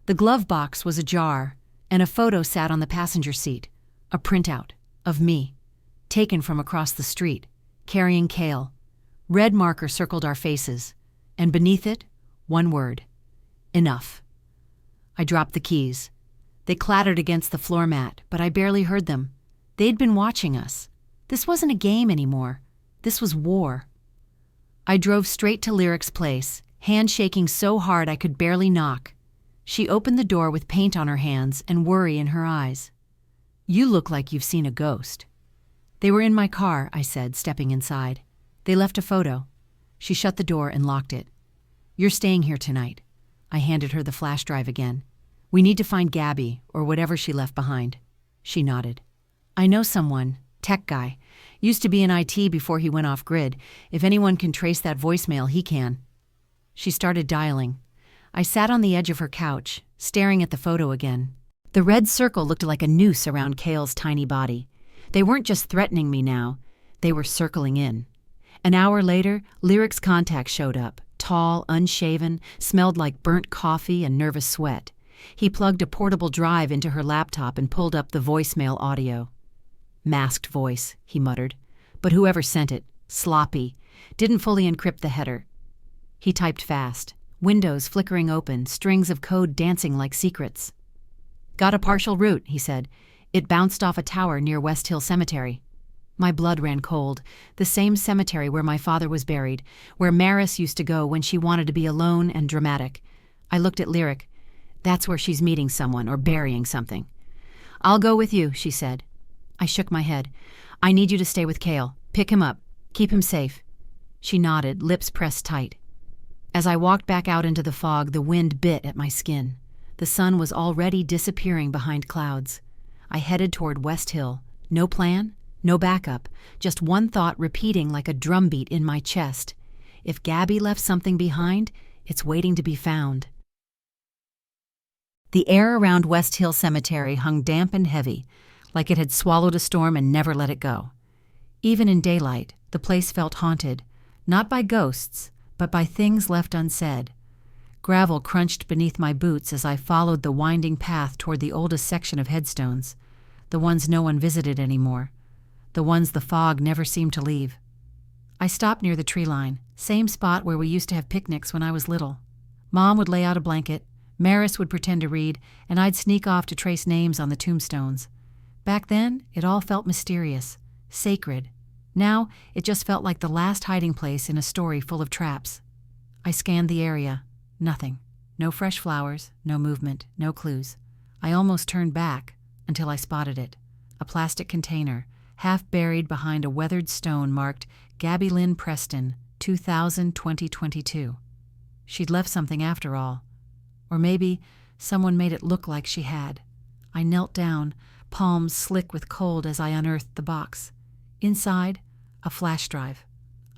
The glove box was ajar, and a photo sat on the passenger seat, a printout of me, taken from across the street, carrying Kael. Red marker circled our faces, and beneath it, one word: enough. I dropped the keys. They clattered against the floor mat, but I barely heard them. They'd been watching us. This wasn't a game anymore. This was war. I drove straight to Lyric's place, hand shaking so hard I could barely knock. She opened the door with paint on her hands and worry in her eyes. You look like you've seen a ghost. They were in my car, I said, stepping inside. They left a photo. She shut the door and locked it. You're staying here tonight. I handed her the flash drive again. We need to find Gabby, or whatever she left behind. She nodded. I know someone, tech guy. Used to be in IT before he went off-grid. If anyone can trace that voicemail, he can. She started dialing. I sat on the edge of her couch, staring at the photo again. The red circle looked like a noose around Kael's tiny body. They weren't just threatening me now. They were circling in. An hour later, Lyric's contact showed up. Tall, unshaven, smelled like burnt coffee and nervous sweat. He plugged a portable drive into her laptop and pulled up the voicemail audio. Masked voice, he muttered. But whoever sent it, sloppy, didn't fully encrypt the header. He typed fast, windows flickering open, strings of code dancing like secrets. Got a partial route, he said. It bounced off a tower near West Hill Cemetery. My blood ran cold. The same cemetery where my father was buried, where Maris used to go when she wanted to be alone and dramatic. I looked at Lyric. That's where she's meeting someone or burying something. I'll go with you, she said. I shook my head. I need you to stay with Kael. Pick him up. Keep him safe. She nodded, lips pressed tight. As I walked back out into the fog, the wind bit at my skin. The sun was already disappearing behind clouds. I headed toward West Hill. No plan, no backup, just one thought repeating like a drumbeat in my chest. If Gabby left something behind, it's waiting to be found. The air around West Hill Cemetery hung damp and heavy, like it had swallowed a storm and never let it go. Even in daylight, the place felt haunted, not by ghosts, but by things left unsaid. Gravel crunched beneath my boots as I followed the winding path toward the oldest section of headstones, the ones no one visited anymore, the ones the fog never seemed to leave. I stopped near the tree line, same spot where we used to have picnics when I was little. Mom would lay out a blanket, Maris would pretend to read, and I'd sneak off to trace names on the tombstones. Back then, it all felt mysterious, sacred. Now, it just felt like the last hiding place in a story full of traps. I scanned the area. Nothing. No fresh flowers, no movement, no clues. I almost turned back until I spotted it. A plastic container, half buried behind a weathered stone marked Gabby Lynn Preston, 2000-2022. She'd left something after all. Or maybe someone made it look like she had. I knelt down, palms slick with cold as I unearthed the box. Inside, a flash drive.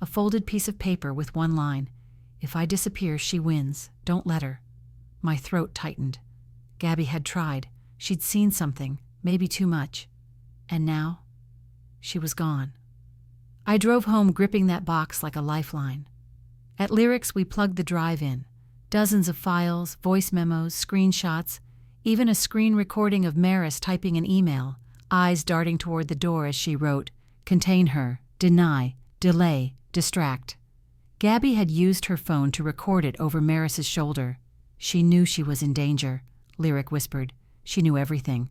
A folded piece of paper with one line. If I disappear, she wins. Don't let her. My throat tightened. Gabby had tried. She'd seen something, maybe too much. And now, she was gone. I drove home gripping that box like a lifeline. At Lyrics, we plugged the drive in. Dozens of files, voice memos, screenshots, even a screen recording of Maris typing an email, eyes darting toward the door as she wrote, "Contain her, deny, delay, distract." Gabby had used her phone to record it over Maris's shoulder. She knew she was in danger, Lyric whispered. She knew everything.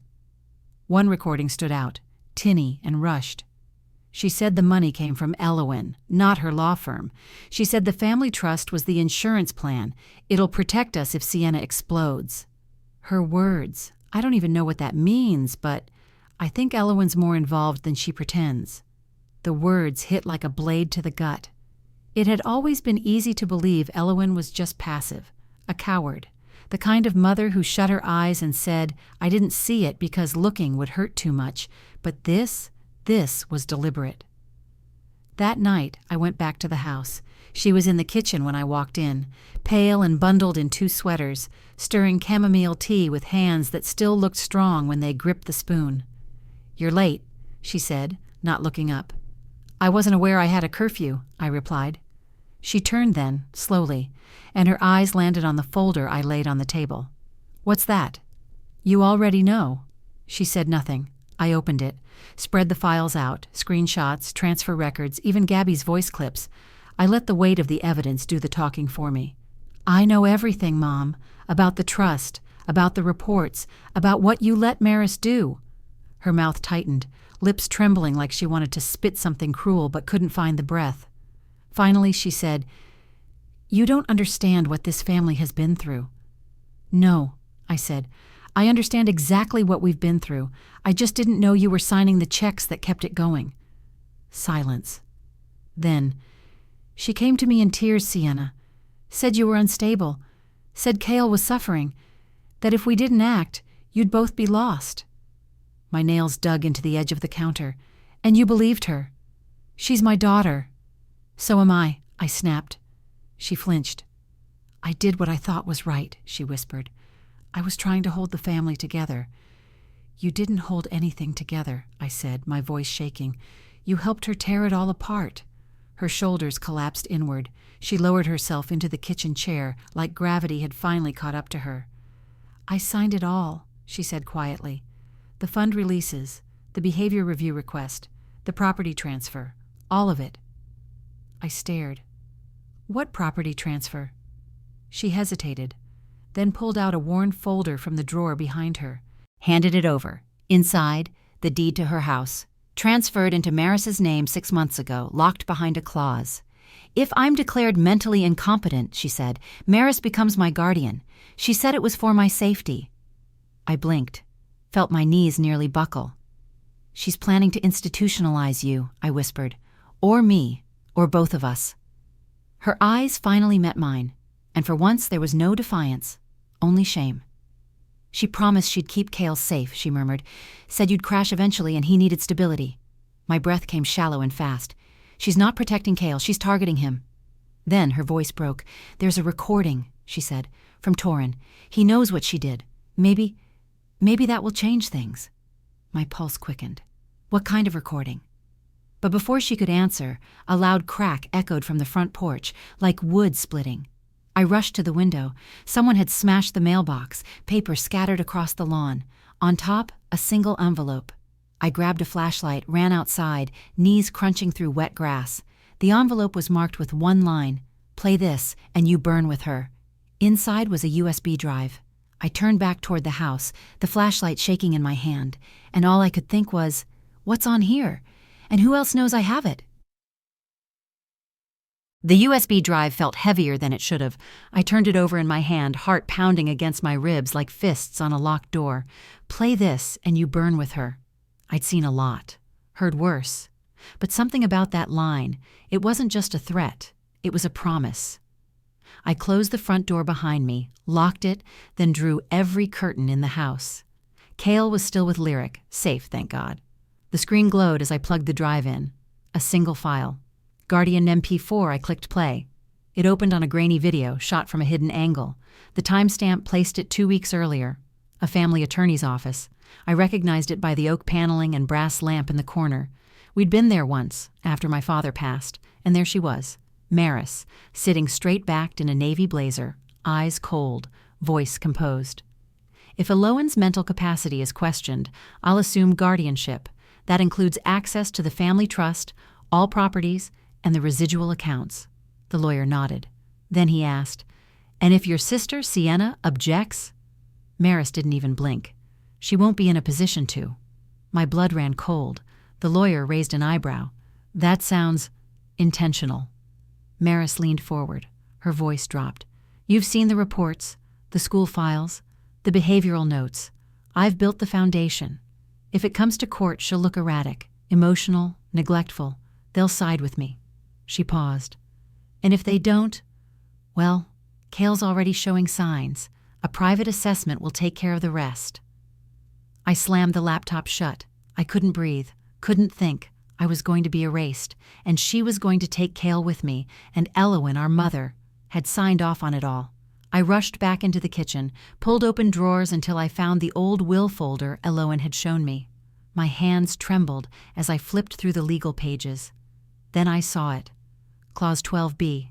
One recording stood out, tinny and rushed. She said the money came from Elowen, not her law firm. She said the family trust was the insurance plan. It'll protect us if Sienna explodes. Her words. I don't even know what that means, but I think Elowen's more involved than she pretends. The words hit like a blade to the gut. It had always been easy to believe Elowen was just passive, a coward, the kind of mother who shut her eyes and said, "I didn't see it because looking would hurt too much," but this was deliberate. That night, I went back to the house. She was in the kitchen when I walked in, pale and bundled in 2 sweaters, stirring chamomile tea with hands that still looked strong when they gripped the spoon. "You're late," she said, not looking up. "I wasn't aware I had a curfew," I replied. She turned then, slowly, and her eyes landed on the folder I laid on the table. "What's that?" "You already know." She said nothing. I opened it, spread the files out, screenshots, transfer records, even Gabby's voice clips. I let the weight of the evidence do the talking for me. "I know everything, Mom, about the trust, about the reports, about what you let Maris do." Her mouth tightened, lips trembling like she wanted to spit something cruel but couldn't find the breath. Finally, she said, "You don't understand what this family has been through." "No," I said. "I understand exactly what we've been through. I just didn't know you were signing the checks that kept it going." Silence. Then, "She came to me in tears, Sienna. Said you were unstable. Said Kael was suffering. That if we didn't act, you'd both be lost." My nails dug into the edge of the counter. "And you believed her." "She's my daughter." "So am I," I snapped. She flinched. "I did what I thought was right," she whispered. "I was trying to hold the family together." "You didn't hold anything together," I said, my voice shaking. "You helped her tear it all apart." Her shoulders collapsed inward. She lowered herself into the kitchen chair, like gravity had finally caught up to her. "I signed it all," she said quietly. "The fund releases, the behavior review request, the property transfer, all of it." I stared. "What property transfer?" She hesitated, then pulled out a worn folder from the drawer behind her. Handed it over. Inside, the deed to her house. Transferred into Maris's name 6 months ago, locked behind a clause. "If I'm declared mentally incompetent," she said, "Maris becomes my guardian. She said it was for my safety." I blinked, felt my knees nearly buckle. "She's planning to institutionalize you," I whispered. "Or me, or both of us." Her eyes finally met mine, and for once there was no defiance, only shame. "She promised she'd keep Kael safe," she murmured. "Said you'd crash eventually and he needed stability." My breath came shallow and fast. "She's not protecting Kael, she's targeting him." Then her voice broke. "There's a recording," she said, "from Torin. He knows what she did. Maybe that will change things." My pulse quickened. "What kind of recording?" But before she could answer, a loud crack echoed from the front porch, like wood splitting. I rushed to the window. Someone had smashed the mailbox, paper scattered across the lawn. On top, a single envelope. I grabbed a flashlight, ran outside, knees crunching through wet grass. The envelope was marked with one line, "Play this, and you burn with her." Inside was a USB drive. I turned back toward the house, the flashlight shaking in my hand, and all I could think was, what's on here? And who else knows I have it? The USB drive felt heavier than it should have. I turned it over in my hand, heart pounding against my ribs like fists on a locked door. "Play this, and you burn with her." I'd seen a lot, heard worse. But something about that line, it wasn't just a threat, it was a promise. I closed the front door behind me, locked it, then drew every curtain in the house. Kael was still with Lyric, safe, thank God. The screen glowed as I plugged the drive in. A single file. Guardian MP4, I clicked play. It opened on a grainy video, shot from a hidden angle. The timestamp placed it 2 weeks earlier. A family attorney's office. I recognized it by the oak paneling and brass lamp in the corner. We'd been there once, after my father passed, and there she was, Maris, sitting straight-backed in a navy blazer, eyes cold, voice composed. If Eloan's mental capacity is questioned, I'll assume guardianship. That includes access to the family trust, all properties, and the residual accounts. The lawyer nodded. Then he asked, "And if your sister, Sienna, objects?" Maris didn't even blink. "She won't be in a position to." My blood ran cold. The lawyer raised an eyebrow. "That sounds intentional." Maris leaned forward. Her voice dropped. "You've seen the reports, the school files, the behavioral notes. I've built the foundation. If it comes to court, she'll look erratic, emotional, neglectful. They'll side with me." She paused. "And if they don't, well, Kael's already showing signs. A private assessment will take care of the rest." I slammed the laptop shut. I couldn't breathe, couldn't think. I was going to be erased, and she was going to take Kael with me, and Eloan, our mother, had signed off on it all. I rushed back into the kitchen, pulled open drawers until I found the old will folder Eloan had shown me. My hands trembled as I flipped through the legal pages. Then I saw it. Clause 12b.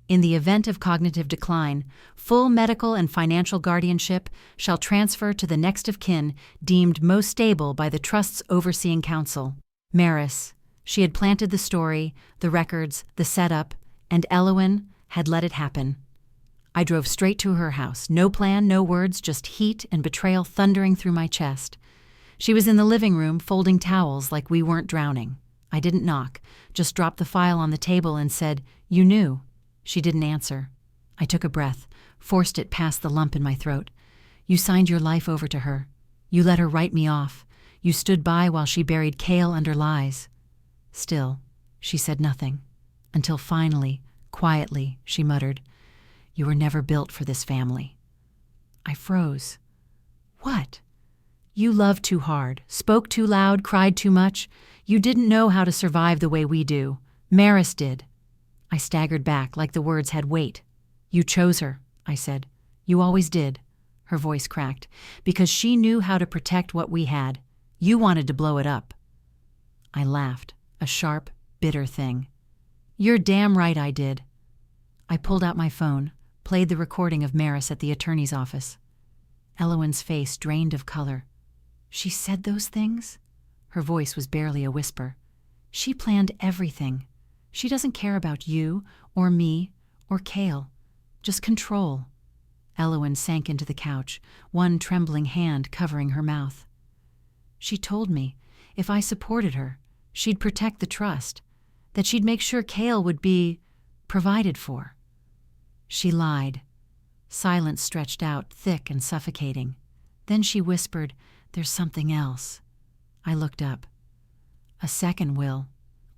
In the event of cognitive decline, full medical and financial guardianship shall transfer to the next of kin deemed most stable by the Trust's overseeing council. Maris. She had planted the story, the records, the setup, and Eloan had let it happen. I drove straight to her house. No plan, no words, just heat and betrayal thundering through my chest. She was in the living room folding towels like we weren't drowning. I didn't knock, just dropped the file on the table and said, "You knew." She didn't answer. I took a breath, forced it past the lump in my throat. "You signed your life over to her. You let her write me off. You stood by while she buried Kael under lies." Still, she said nothing, until finally, quietly, she muttered, "You were never built for this family." I froze. "What?" "You loved too hard, spoke too loud, cried too much. You didn't know how to survive the way we do. Maris did." I staggered back like the words had weight. "You chose her," I said. "You always did." Her voice cracked. "Because she knew how to protect what we had. You wanted to blow it up." I laughed, a sharp, bitter thing. "You're damn right I did." I pulled out my phone, played the recording of Maris at the attorney's office. Eloan's face drained of color. "She said those things?" Her voice was barely a whisper. "She planned everything. She doesn't care about you, or me, or Kael. Just control." Eloan sank into the couch, one trembling hand covering her mouth. "She told me, if I supported her, she'd protect the trust, that she'd make sure Kael would be provided for." She lied. Silence stretched out, thick and suffocating. Then she whispered, "There's something else." I looked up. "A second will.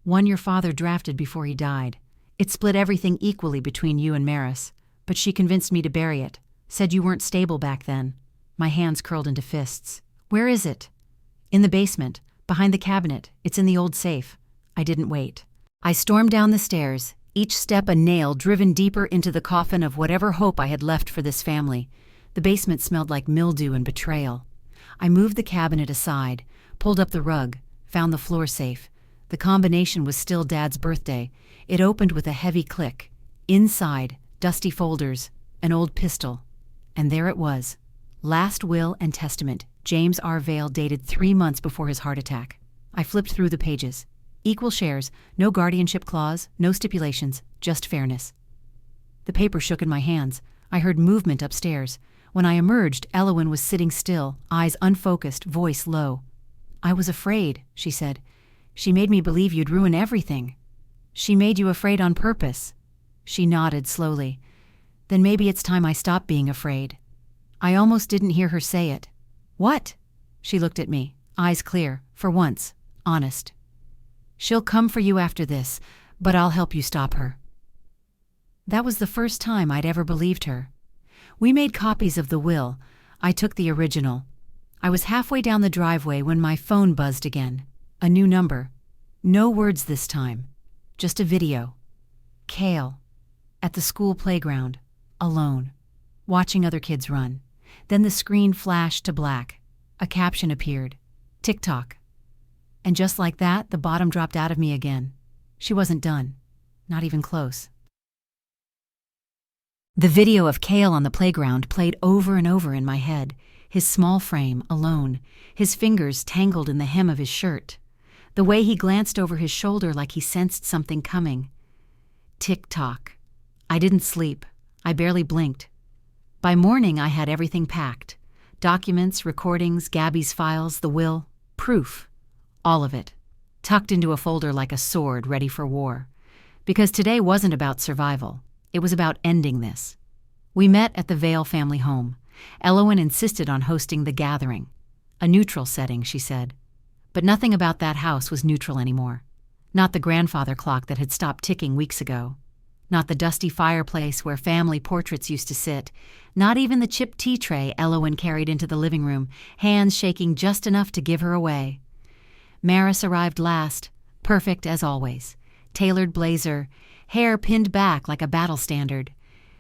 One your father drafted before he died. It split everything equally between you and Maris, but she convinced me to bury it. Said you weren't stable back then." My hands curled into fists. "Where is it?" "In the basement, behind the cabinet. It's in the old safe." I didn't wait. I stormed down the stairs, each step a nail driven deeper into the coffin of whatever hope I had left for this family. The basement smelled like mildew and betrayal. I moved the cabinet aside, pulled up the rug, found the floor safe. The combination was still Dad's birthday. It opened with a heavy click. Inside, dusty folders, an old pistol. And there it was. Last will and testament, James R. Vale, dated 3 months before his heart attack. I flipped through the pages. Equal shares, no guardianship clause, no stipulations, just fairness. The paper shook in my hands. I heard movement upstairs. When I emerged, Eloan was sitting still, eyes unfocused, voice low. "I was afraid," she said. "She made me believe you'd ruin everything." "She made you afraid on purpose." She nodded slowly. "Then maybe it's time I stopped being afraid." I almost didn't hear her say it. "What?" She looked at me, eyes clear, for once, honest. "She'll come for you after this, but I'll help you stop her." That was the first time I'd ever believed her. We made copies of the will. I took the original. I was halfway down the driveway when my phone buzzed again. A new number. No words this time. Just a video. Kael. At the school playground. Alone. Watching other kids run. Then the screen flashed to black. A caption appeared. "TikTok." And just like that, the bottom dropped out of me again. She wasn't done. Not even close. The video of Kael on the playground played over and over in my head. his small frame, alone, his fingers tangled in the hem of his shirt. The way he glanced over his shoulder like he sensed something coming. Tick-tock. I didn't sleep. I barely blinked. By morning, I had everything packed. Documents, recordings, Gabby's files, the will, proof. All of it. Tucked into a folder like a sword ready for war. Because today wasn't about survival. It was about ending this. We met at the Vale family home. Elowen insisted on hosting the gathering. A neutral setting, she said. But nothing about that house was neutral anymore. Not the grandfather clock that had stopped ticking weeks ago. Not the dusty fireplace where family portraits used to sit. Not even the chipped tea tray Elowen carried into the living room, hands shaking just enough to give her away. Maris arrived last, perfect as always. Tailored blazer, hair pinned back like a battle standard.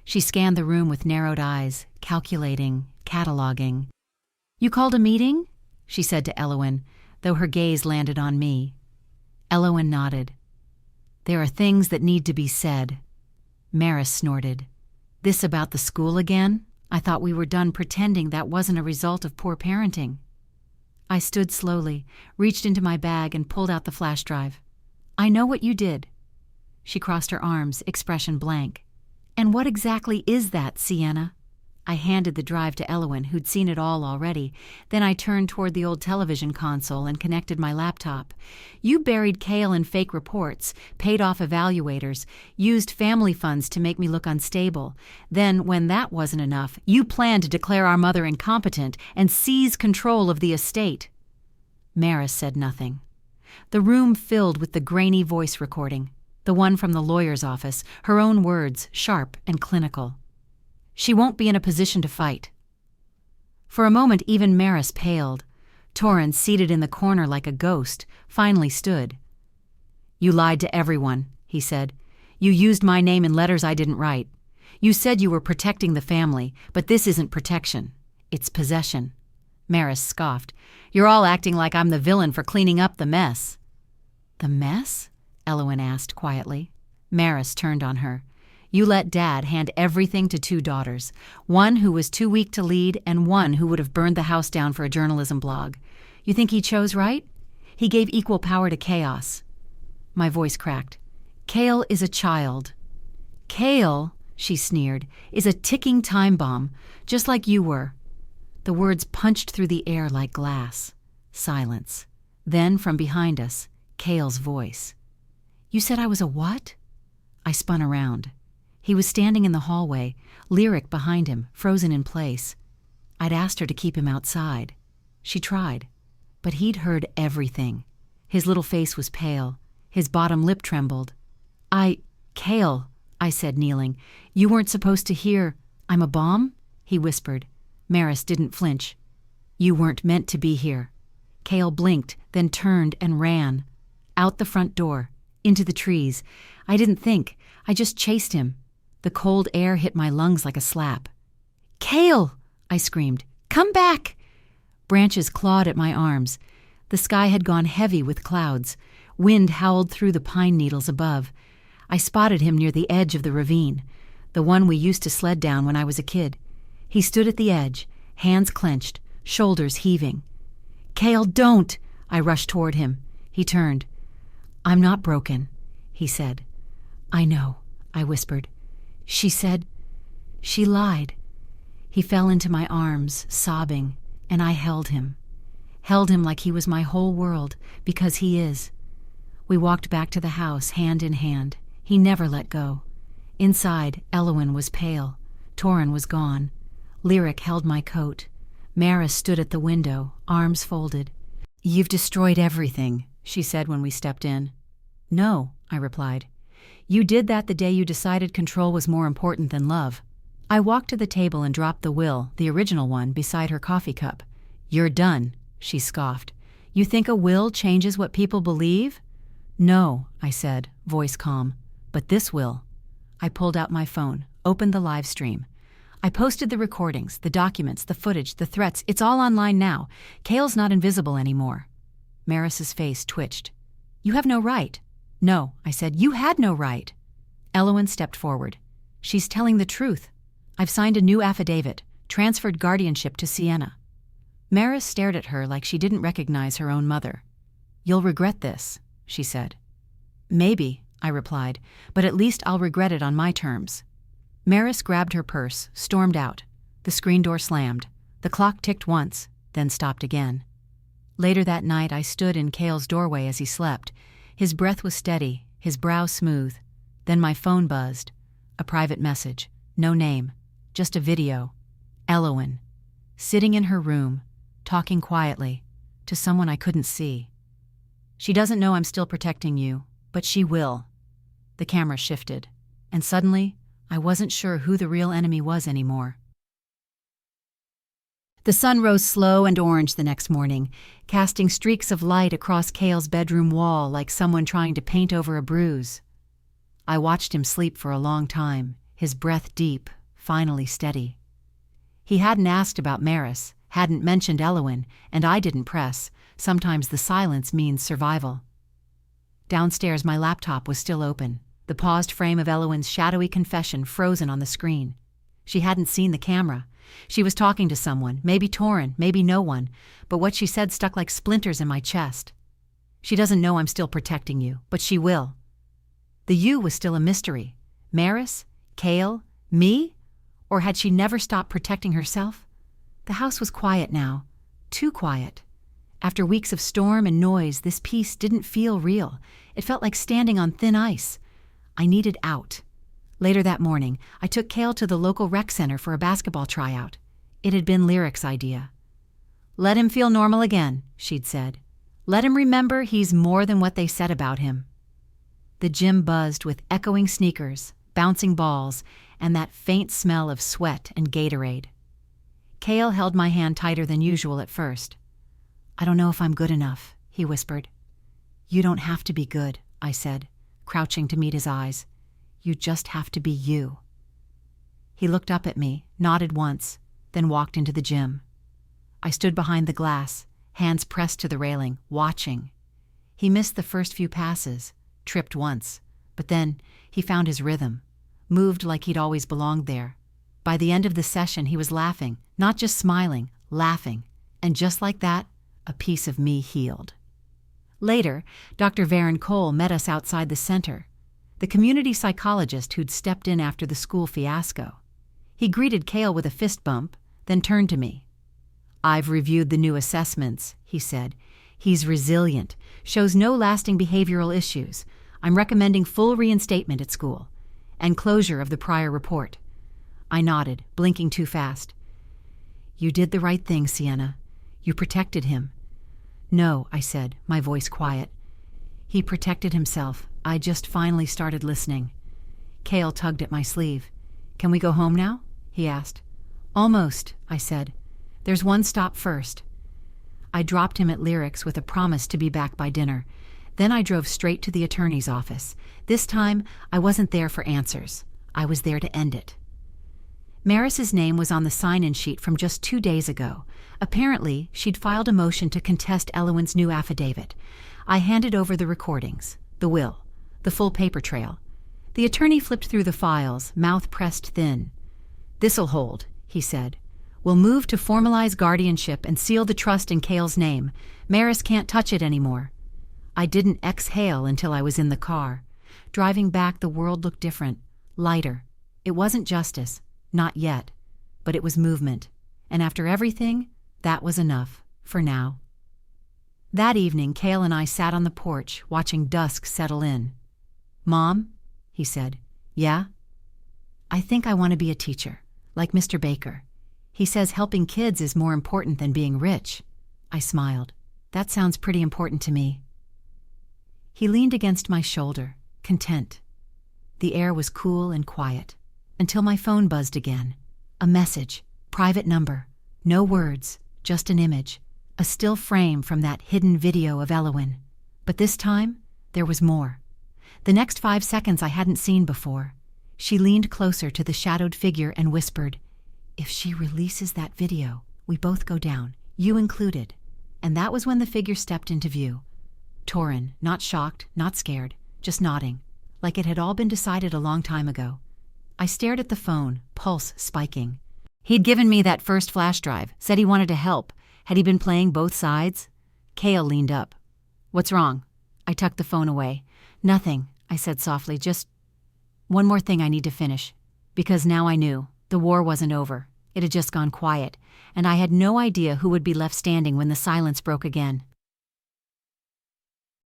She scanned the room with narrowed eyes, calculating, cataloging. "You called a meeting?" she said to Elowen, though her gaze landed on me. Elowen nodded. "There are things that need to be said." Maris snorted. "This about the school again? I thought we were done pretending that wasn't a result of poor parenting." I stood slowly, reached into my bag and pulled out the flash drive. "I know what you did." She crossed her arms, expression blank. "And what exactly is that, Sienna?" I handed the drive to Elowen, who'd seen it all already. Then I turned toward the old television console and connected my laptop. "You buried Kael in fake reports, paid off evaluators, used family funds to make me look unstable. Then, when that wasn't enough, you planned to declare our mother incompetent and seize control of the estate." Maris said nothing. The room filled with the grainy voice recording, the one from the lawyer's office, her own words, sharp and clinical. "She won't be in a position to fight." For a moment even Maris paled. Torrance, seated in the corner like a ghost, finally stood. "You lied to everyone," he said. "You used my name in letters I didn't write. You said you were protecting the family, but this isn't protection. It's possession." Maris scoffed. "You're all acting like I'm the villain for cleaning up the mess." "The mess?" Elowen asked quietly. Maris turned on her. "You let Dad hand everything to two daughters, one who was too weak to lead and one who would have burned the house down for a journalism blog. You think he chose right? He gave equal power to chaos." My voice cracked. "Kael is a child." "Kael," she sneered, "is a ticking time bomb, just like you were." The words punched through the air like glass. Silence. Then, from behind us, Kael's voice. "You said I was a what?" I spun around. He was standing in the hallway, Lyric behind him, frozen in place. I'd asked her to keep him outside. She tried, but he'd heard everything. His little face was pale. His bottom lip trembled. Kael," I said, kneeling, "you weren't supposed to hear." "I'm a bomb?" he whispered. Maris didn't flinch. "You weren't meant to be here." Kael blinked, then turned and ran. Out the front door, into the trees. I didn't think. I just chased him. The cold air hit my lungs like a slap. "Kael!" I screamed. "Come back!" Branches clawed at my arms. The sky had gone heavy with clouds. Wind howled through the pine needles above. I spotted him near the edge of the ravine, the one we used to sled down when I was a kid. He stood at the edge, hands clenched, shoulders heaving. "Kael, don't!" I rushed toward him. He turned. "I'm not broken," he said. "I know," I whispered. "She said..." "She lied." He fell into my arms, sobbing, and I held him. Held him like he was my whole world, because he is. We walked back to the house, hand in hand. He never let go. Inside, Elowen was pale. Torrin was gone. Lyric held my coat. Maris stood at the window, arms folded. "You've destroyed everything," she said when we stepped in. "No," I replied. "You did that the day you decided control was more important than love." I walked to the table and dropped the will, the original one, beside her coffee cup. "You're done," she scoffed. "You think a will changes what people believe?" "No," I said, voice calm. "But this will." I pulled out my phone, opened the live stream. I posted the recordings, the documents, the footage, the threats. It's all online now. Kael's not invisible anymore. Maris's face twitched. "You have no right." "No," I said. "You had no right." Elowen stepped forward. "She's telling the truth. I've signed a new affidavit, transferred guardianship to Sienna." Maris stared at her like she didn't recognize her own mother. "You'll regret this," she said. "Maybe," I replied, "but at least I'll regret it on my terms." Maris grabbed her purse, stormed out. The screen door slammed. The clock ticked once, then stopped again. Later that night, I stood in Kael's doorway as he slept. His breath was steady, his brow smooth. Then my phone buzzed. A private message. No name. Just a video. Elowen. Sitting in her room, talking quietly, to someone I couldn't see. "She doesn't know I'm still protecting you, but she will." The camera shifted, and suddenly, I wasn't sure who the real enemy was anymore. The sun rose slow and orange the next morning, casting streaks of light across Kael's bedroom wall like someone trying to paint over a bruise. I watched him sleep for a long time, his breath deep, finally steady. He hadn't asked about Maris, hadn't mentioned Elowen, and I didn't press. Sometimes the silence means survival. Downstairs, my laptop was still open, the paused frame of Elowen's shadowy confession frozen on the screen. She hadn't seen the camera. She was talking to someone, maybe Torin, maybe no one, but what she said stuck like splinters in my chest. "She doesn't know I'm still protecting you, but she will." The you was still a mystery. Maris? Kael? Me? Or had she never stopped protecting herself? The house was quiet now. Too quiet. After weeks of storm and noise, this peace didn't feel real. It felt like standing on thin ice. I needed out. Later that morning, I took Kael to the local rec center for a basketball tryout. It had been Lyric's idea. "Let him feel normal again," she'd said. "Let him remember he's more than what they said about him." The gym buzzed with echoing sneakers, bouncing balls, and that faint smell of sweat and Gatorade. Kael held my hand tighter than usual at first. "I don't know if I'm good enough," he whispered. "You don't have to be good," I said, crouching to meet his eyes. "You just have to be you." He looked up at me, nodded once, then walked into the gym. I stood behind the glass, hands pressed to the railing, watching. He missed the first few passes, tripped once, but then he found his rhythm, moved like he'd always belonged there. By the end of the session, he was laughing, not just smiling, laughing, and just like that, a piece of me healed. Later, Dr. Varen Cole met us outside the center, the community psychologist who'd stepped in after the school fiasco. He greeted Kael with a fist bump, then turned to me. "I've reviewed the new assessments," he said. "He's resilient, shows no lasting behavioral issues. I'm recommending full reinstatement at school, and closure of the prior report." I nodded, blinking too fast. "You did the right thing, Sienna. You protected him." "No," I said, my voice quiet. "He protected himself. I just finally started listening." Kael tugged at my sleeve. "Can we go home now?" he asked. "Almost," I said. "There's one stop first." I dropped him at Lyric's with a promise to be back by dinner. Then I drove straight to the attorney's office. This time, I wasn't there for answers. I was there to end it. Maris's name was on the sign-in sheet from just 2 days ago. Apparently, she'd filed a motion to contest Elowen's new affidavit. I handed over the recordings, the will, the full paper trail. The attorney flipped through the files, mouth pressed thin. "This'll hold," he said. "We'll move to formalize guardianship and seal the trust in Kael's name. Maris can't touch it anymore." I didn't exhale until I was in the car. Driving back, the world looked different, lighter. It wasn't justice, not yet, but it was movement. And after everything, that was enough, for now. That evening, Kael and I sat on the porch, watching dusk settle in. "Mom," he said. "Yeah?" "I think I want to be a teacher, like Mr. Baker. He says helping kids is more important than being rich." I smiled. "That sounds pretty important to me." He leaned against my shoulder, content. The air was cool and quiet, until my phone buzzed again. A message, private number, no words, just an image, a still frame from that hidden video of Elowen. But this time, there was more. The next 5 seconds I hadn't seen before. She leaned closer to the shadowed figure and whispered, "If she releases that video, we both go down, you included." And that was when the figure stepped into view. Torin, not shocked, not scared, just nodding, like it had all been decided a long time ago. I stared at the phone, pulse spiking. He'd given me that first flash drive, said he wanted to help, Had he been playing both sides? Kael leaned up. "What's wrong?" I tucked the phone away. "Nothing," I said softly, "just one more thing I need to finish." Because now I knew. The war wasn't over. It had just gone quiet, and I had no idea who would be left standing when the silence broke again.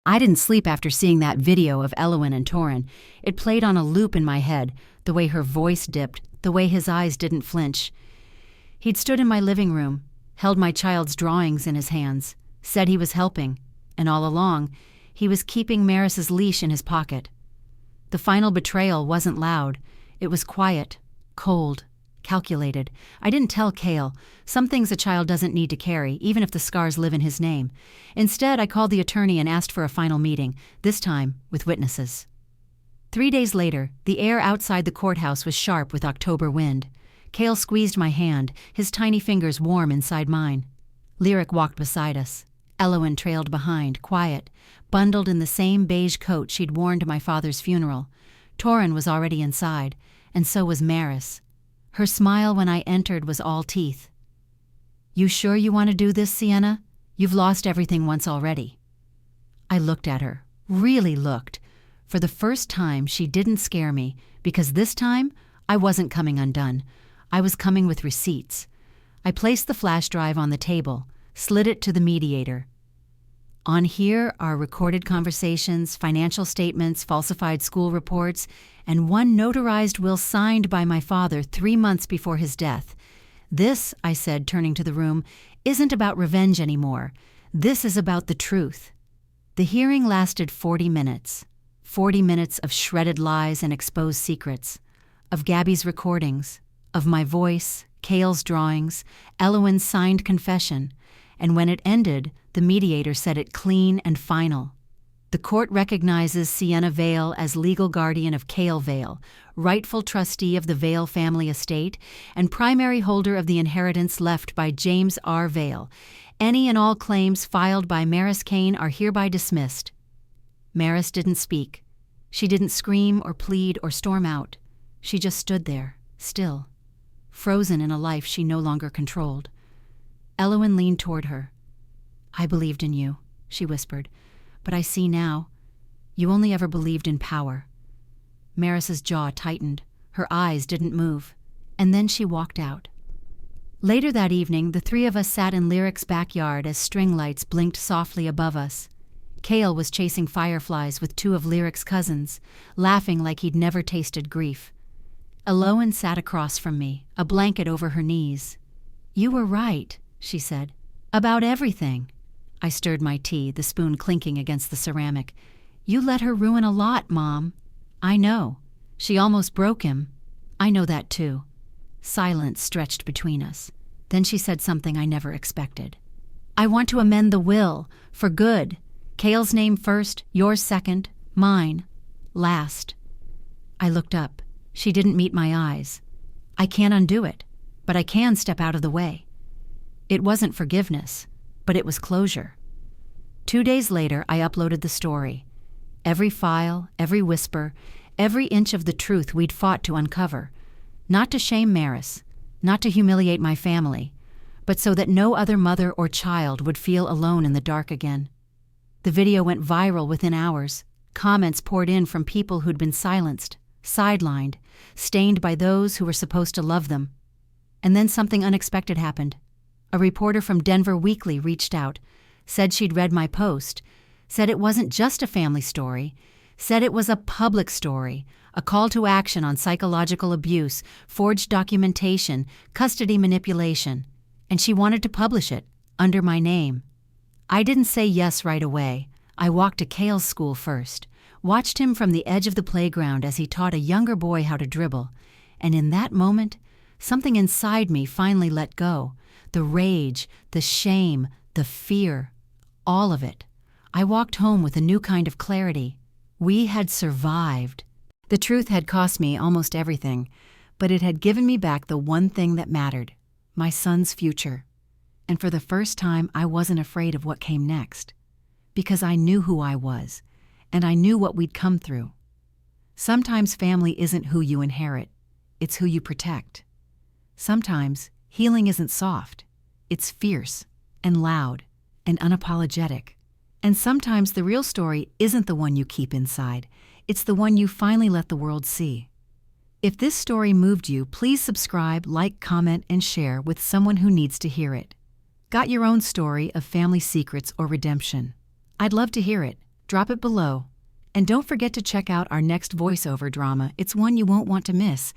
I didn't sleep after seeing that video of Elowen and Torin. It played on a loop in my head, the way her voice dipped, the way his eyes didn't flinch. He'd stood in my living room, held my child's drawings in his hands, said he was helping, and all along, he was keeping Maris's leash in his pocket. The final betrayal wasn't loud. It was quiet, cold, calculated. I didn't tell Kael. Some things a child doesn't need to carry, even if the scars live in his name. Instead, I called the attorney and asked for a final meeting, this time with witnesses. 3 days later, the air outside the courthouse was sharp with October wind. Kael squeezed my hand, his tiny fingers warm inside mine. Lyric walked beside us. Elowen trailed behind, quiet, bundled in the same beige coat she'd worn to my father's funeral. Torin was already inside, and so was Maris. Her smile when I entered was all teeth. "You sure you want to do this, Sienna? You've lost everything once already." I looked at her, really looked. For the first time, she didn't scare me, because this time, I wasn't coming undone. I was coming with receipts. I placed the flash drive on the table, slid it to the mediator. On here are recorded conversations, financial statements, falsified school reports, and one notarized will signed by my father 3 months before his death. This, I said, turning to the room, isn't about revenge anymore. This is about the truth. The hearing lasted 40 minutes. 40 minutes of shredded lies and exposed secrets. Of Gabby's recordings. Of my voice, Kael's drawings, Elowen's signed confession. And when it ended, the mediator said it clean and final. The court recognizes Sienna Vale as legal guardian of Kael Vale, rightful trustee of the Vale family estate, and primary holder of the inheritance left by James R. Vale. Any and all claims filed by Maris Kane are hereby dismissed. Maris didn't speak. She didn't scream or plead or storm out. She just stood there, still, frozen in a life she no longer controlled. Elowen leaned toward her. "I believed in you," she whispered, "but I see now. You only ever believed in power." Maris's jaw tightened. Her eyes didn't move. And then she walked out. Later that evening, the 3 of us sat in Lyric's backyard as string lights blinked softly above us. Kael was chasing fireflies with 2 of Lyric's cousins, laughing like he'd never tasted grief. Elowen sat across from me, a blanket over her knees. "You were right," she said. "About everything." I stirred my tea, the spoon clinking against the ceramic. "You let her ruin a lot, Mom." "I know. She almost broke him." "I know that too." Silence stretched between us. Then she said something I never expected. "I want to amend the will, for good. Kael's name first, yours second, mine last." I looked up. She didn't meet my eyes. "I can't undo it, but I can step out of the way." It wasn't forgiveness, but it was closure. 2 days later, I uploaded the story. Every file, every whisper, every inch of the truth we'd fought to uncover. Not to shame Maris, not to humiliate my family, but so that no other mother or child would feel alone in the dark again. The video went viral within hours. Comments poured in from people who'd been silenced, sidelined, stained by those who were supposed to love them. And then something unexpected happened. A reporter from Denver Weekly reached out, said she'd read my post, said it wasn't just a family story, said it was a public story, a call to action on psychological abuse, forged documentation, custody manipulation, and she wanted to publish it under my name. I didn't say yes right away. I walked to Kael's school first, watched him from the edge of the playground as he taught a younger boy how to dribble, and in that moment, something inside me finally let go. The rage, the shame, the fear, all of it. I walked home with a new kind of clarity. We had survived. The truth had cost me almost everything, but it had given me back the one thing that mattered, my son's future. And for the first time, I wasn't afraid of what came next, because I knew who I was, and I knew what we'd come through. Sometimes family isn't who you inherit, it's who you protect. Sometimes healing isn't soft, it's fierce, and loud and unapologetic. And sometimes the real story isn't the one you keep inside, it's the one you finally let the world see. If this story moved you, please subscribe, like, comment, and share with someone who needs to hear it. Got your own story of family secrets or redemption? I'd love to hear it. Drop it below. And don't forget to check out our next voiceover drama. It's one you won't want to miss.